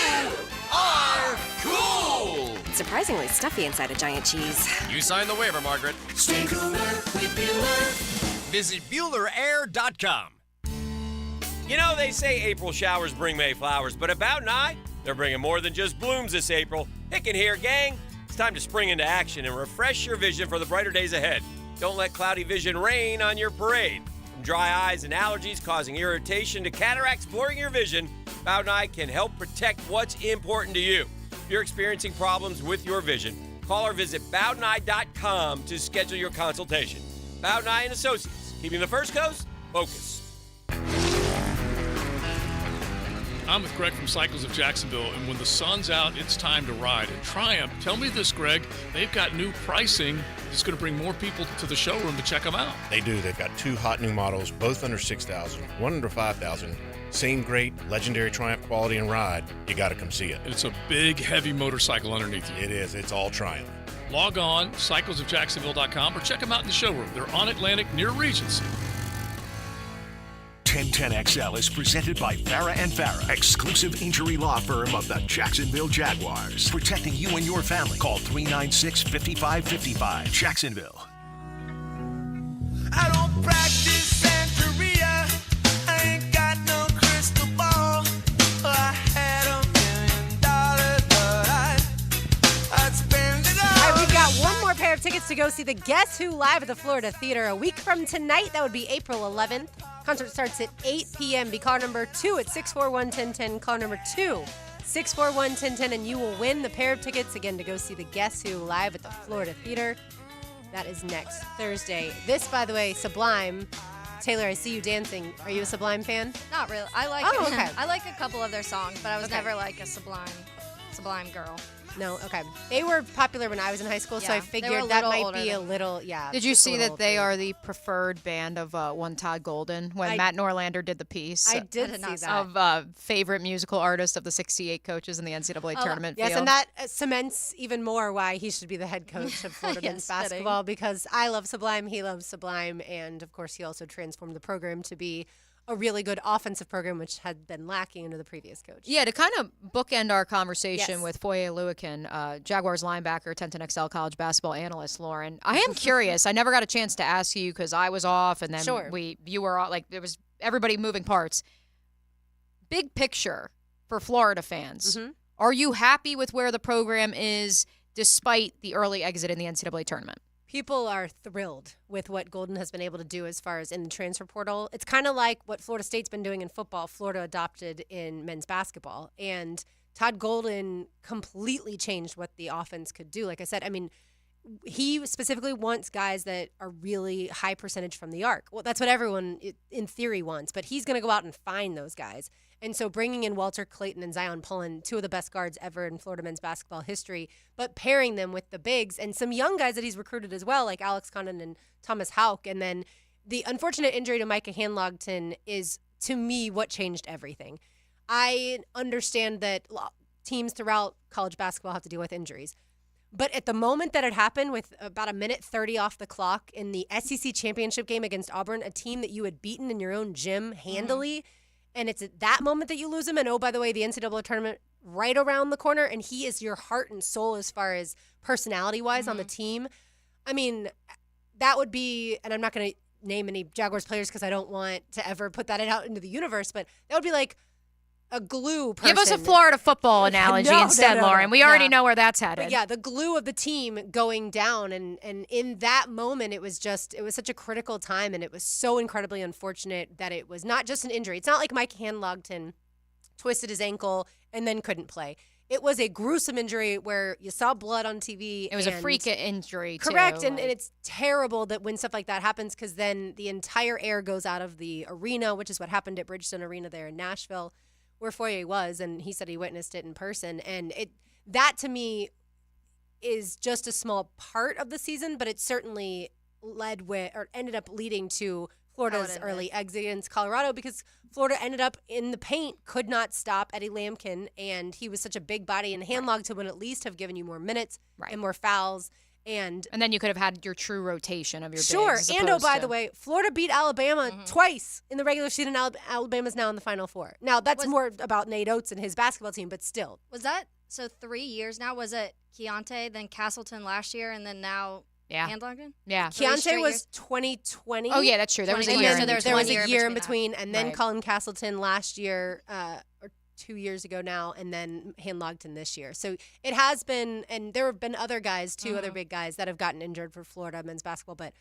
are cool. It's surprisingly stuffy inside a giant cheese. You signed the waiver, Margaret. Stay cooler with Bueller. Visit BuellerAir.com. You know, they say April showers bring May flowers, but about night, they're bringing more than just blooms this April. Hicken here, gang. It's time to spring into action and refresh your vision for the brighter days ahead. Don't let cloudy vision rain on your parade. From dry eyes and allergies causing irritation to cataracts blurring your vision, Bowden Eye can help protect what's important to you. If you're experiencing problems with your vision, call or visit BowdenEye.com to schedule your consultation. Bowden Eye and Associates, keeping the First Coast focused. I'm with Greg from Cycles of Jacksonville, and when the sun's out, it's time to ride. And Triumph, tell me this, Greg, they've got new pricing that's going to bring more people to the showroom to check them out. They do. They've got 2 hot new models, both under $6,000, one under $5,000. Same great, legendary Triumph quality and ride. You got to come see it. It's a big, heavy motorcycle underneath you. It is. It's all Triumph. Log on, cyclesofjacksonville.com, or check them out in the showroom. They're on Atlantic near Regency. 1010XL is presented by Farah & Farah, exclusive injury law firm of the Jacksonville Jaguars. Protecting you and your family. Call 396-5555. Jacksonville. I don't practice Santeria. I ain't got no crystal ball. I had $1 million, but I'd spend it all. All right, we've got one more pair of tickets to go see the Guess Who live at the Florida Theater a week from tonight. That would be April 11th. Concert starts at 8 p.m. Be caller number 2 at 641-1010. Call number 2, 641-1010, and you will win the pair of tickets, again, to go see the Guess Who live at the Florida Theater. That is next Thursday. This, by the way, Sublime. Taylor, I see you dancing. Are you a Sublime fan? Not really. I like okay. I like a couple of their songs, but I was never like a Sublime girl. No, okay. They were popular when I was in high school, so I figured that might be a little, Did you see that they are the preferred band of one Todd Golden when Matt Norlander did the piece? I did see that. Of favorite musical artist of the 68 coaches in the NCAA tournament yes, field. and that cements even more why he should be the head coach of Florida men's basketball, because I love Sublime, he loves Sublime, and of course he also transformed the program to be a really good offensive program, which had been lacking under the previous coach. Yeah, to kind of bookend our conversation with Foye Oluokun, Jaguars linebacker, 1010XL college basketball analyst, Lauren. I am curious. I never got a chance to ask you because I was off, and then you were all, like, there was everybody moving parts. Big picture for Florida fans. Are you happy with where the program is despite the early exit in the NCAA tournament? People are thrilled with what Golden has been able to do as far as in the transfer portal. It's kind of like what Florida State's been doing in football, Florida adopted in men's basketball. And Todd Golden completely changed what the offense could do. Like I said, I mean, he specifically wants guys that are really high percentage from the arc. Well, that's what everyone in theory wants, but he's going to go out and find those guys. And so bringing in Walter Clayton and Zion Pullen, two of the best guards ever in Florida men's basketball history, but pairing them with the bigs and some young guys that he's recruited as well, like Alex Condon and Thomas Houck. And then the unfortunate injury to Micah Hanlogton is, to me, what changed everything. I understand that teams throughout college basketball have to deal with injuries. But at the moment that it happened, with about a minute 30 off the clock in the SEC championship game against Auburn, a team that you had beaten in your own gym handily, and it's at that moment that you lose him. And oh, by the way, the NCAA tournament right around the corner, and he is your heart and soul as far as personality-wise on the team. I mean, that would be, and I'm not going to name any Jaguars players because I don't want to ever put that out into the universe, but that would be like a glue person. Give us a Florida football analogy instead, Lauren. We already know where that's headed. But yeah, the glue of the team going down. And in that moment, it was such a critical time. And it was so incredibly unfortunate that it was not just an injury. It's not like Mike Hanlogton twisted his ankle and then couldn't play. It was a gruesome injury where you saw blood on TV. It was a freak injury, too. Correct. And it's terrible that when stuff like that happens, because then the entire air goes out of the arena, which is what happened at Bridgestone Arena there in Nashville, where Foye was, and he said he witnessed it in person. And that to me is just a small part of the season, but it certainly ended up leading to Florida's early exit against Colorado, because Florida ended up in the paint, could not stop Eddie Lampkin, and he was such a big body, and Hanlogton would at least have given you more minutes and more fouls. And then you could have had your true rotation of your sure. bigs. And by the way, Florida beat Alabama twice in the regular season. Alabama's now in the Final Four. Now, that's more about Nate Oates and his basketball team, but still. Was that, 3 years now? Was it Keontae, then Castleton last year, and then now Hanlogton? Yeah. Keontae was 2020. Oh, yeah, that's true. There was a year. So there was a year in between, that. and then Colin Castleton last year, or 2 years ago now, and then Hanlogton this year. So it has been, and there have been other guys, two other big guys that have gotten injured for Florida men's basketball, but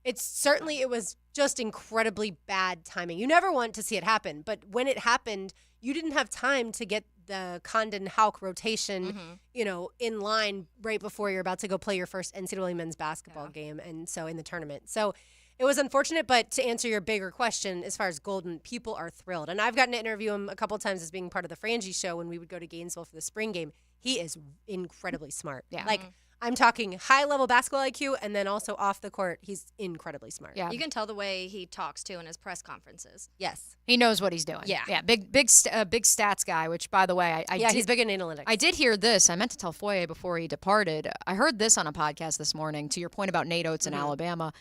it was just incredibly bad timing. You never want to see it happen, but when it happened, you didn't have time to get the Condon Houck rotation, in line right before you're about to go play your first NCAA men's basketball game, and so in the tournament. So it was unfortunate, but to answer your bigger question, as far as Golden, people are thrilled. And I've gotten to interview him a couple times as being part of the Frangie show when we would go to Gainesville for the spring game. He is incredibly smart. Yeah. Like, I'm talking high-level basketball IQ, and then also off the court, he's incredibly smart. Yeah. You can tell the way he talks, too, in his press conferences. Yes. He knows what he's doing. Yeah. Yeah, big stats guy, which, by the way, he's big in analytics. I did hear this. I meant to tell Foye before he departed. I heard this on a podcast this morning, to your point about Nate Oates in Alabama.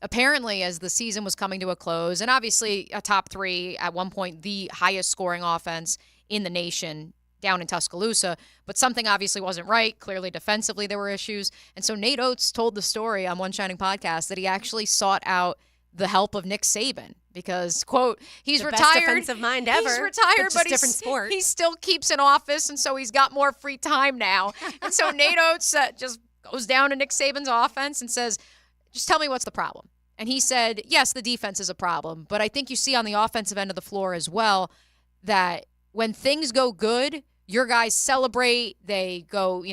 Apparently, as the season was coming to a close, and obviously a top three, at one point, the highest scoring offense in the nation, down in Tuscaloosa, but something obviously wasn't right. Clearly, defensively, there were issues. And so Nate Oates told the story on One Shining Podcast that he actually sought out the help of Nick Saban because, quote, he's the retired. Best defensive mind ever. He's retired, but different sport. He still keeps an office, and so he's got more free time now. And so Nate Oates just goes down to Nick Saban's offense and says, just tell me what's the problem. And he said, yes, the defense is a problem, but I think you see on the offensive end of the floor as well that when things go good, your guys celebrate, they go,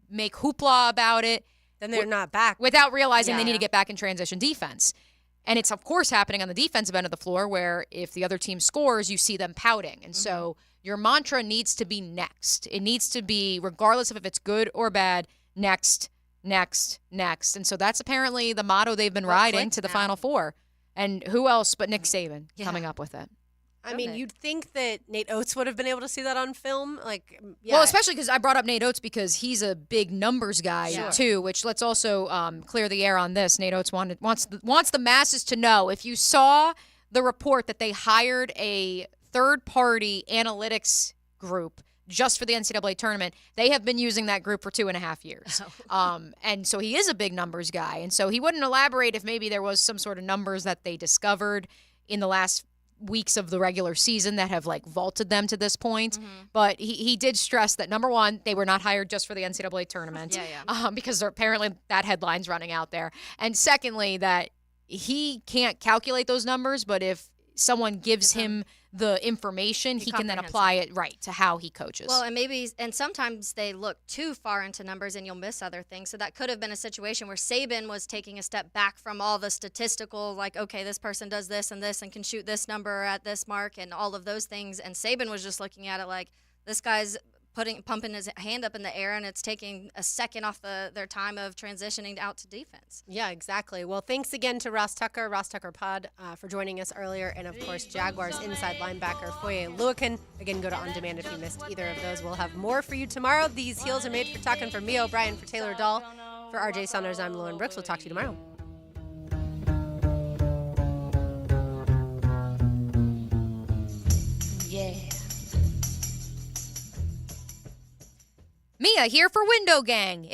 make hoopla about it. Then they're not back. Without realizing they need to get back in transition defense. And it's, of course, happening on the defensive end of the floor where if the other team scores, you see them pouting. And so your mantra needs to be next. It needs to be, regardless of if it's good or bad, next, next, next. And so that's apparently the motto they've been riding to the Final Four. And who else but Nick Saban coming up with it? I mean, you'd think that Nate Oates would have been able to see that on film. Well, especially because I brought up Nate Oates because he's a big numbers guy, too, which let's also clear the air on this. Nate Oates wants the masses to know. If you saw the report that they hired a third-party analytics group just for the NCAA tournament, they have been using that group for 2.5 years. And so he is a big numbers guy. And so he wouldn't elaborate if maybe there was some sort of numbers that they discovered in the last weeks of the regular season that have like vaulted them to this point. But he did stress that, number one, they were not hired just for the NCAA tournament. Because apparently that headline's running out there. And secondly, that he can't calculate those numbers, but if someone gives him the information, he can then apply it to how he coaches. Well, and sometimes they look too far into numbers and you'll miss other things. So that could have been a situation where Saban was taking a step back from all the statistical, like, okay, this person does this and can shoot this number at this mark and all of those things. And Saban was just looking at it like, this guy's pumping his hand up in the air, and it's taking a second off their time of transitioning out to defense. Yeah, exactly. Well, thanks again to Ross Tucker Pod, for joining us earlier. And, of course, Jaguars inside linebacker Foye Oluokun. Again, go to On Demand if you missed either of those. We'll have more for you tomorrow. These heels are made for talking. For me, O'Brien, for Taylor Dahl, for RJ Saunders, I'm Lauren Brooks. We'll talk to you tomorrow. Yeah. Mia here for Window Gang.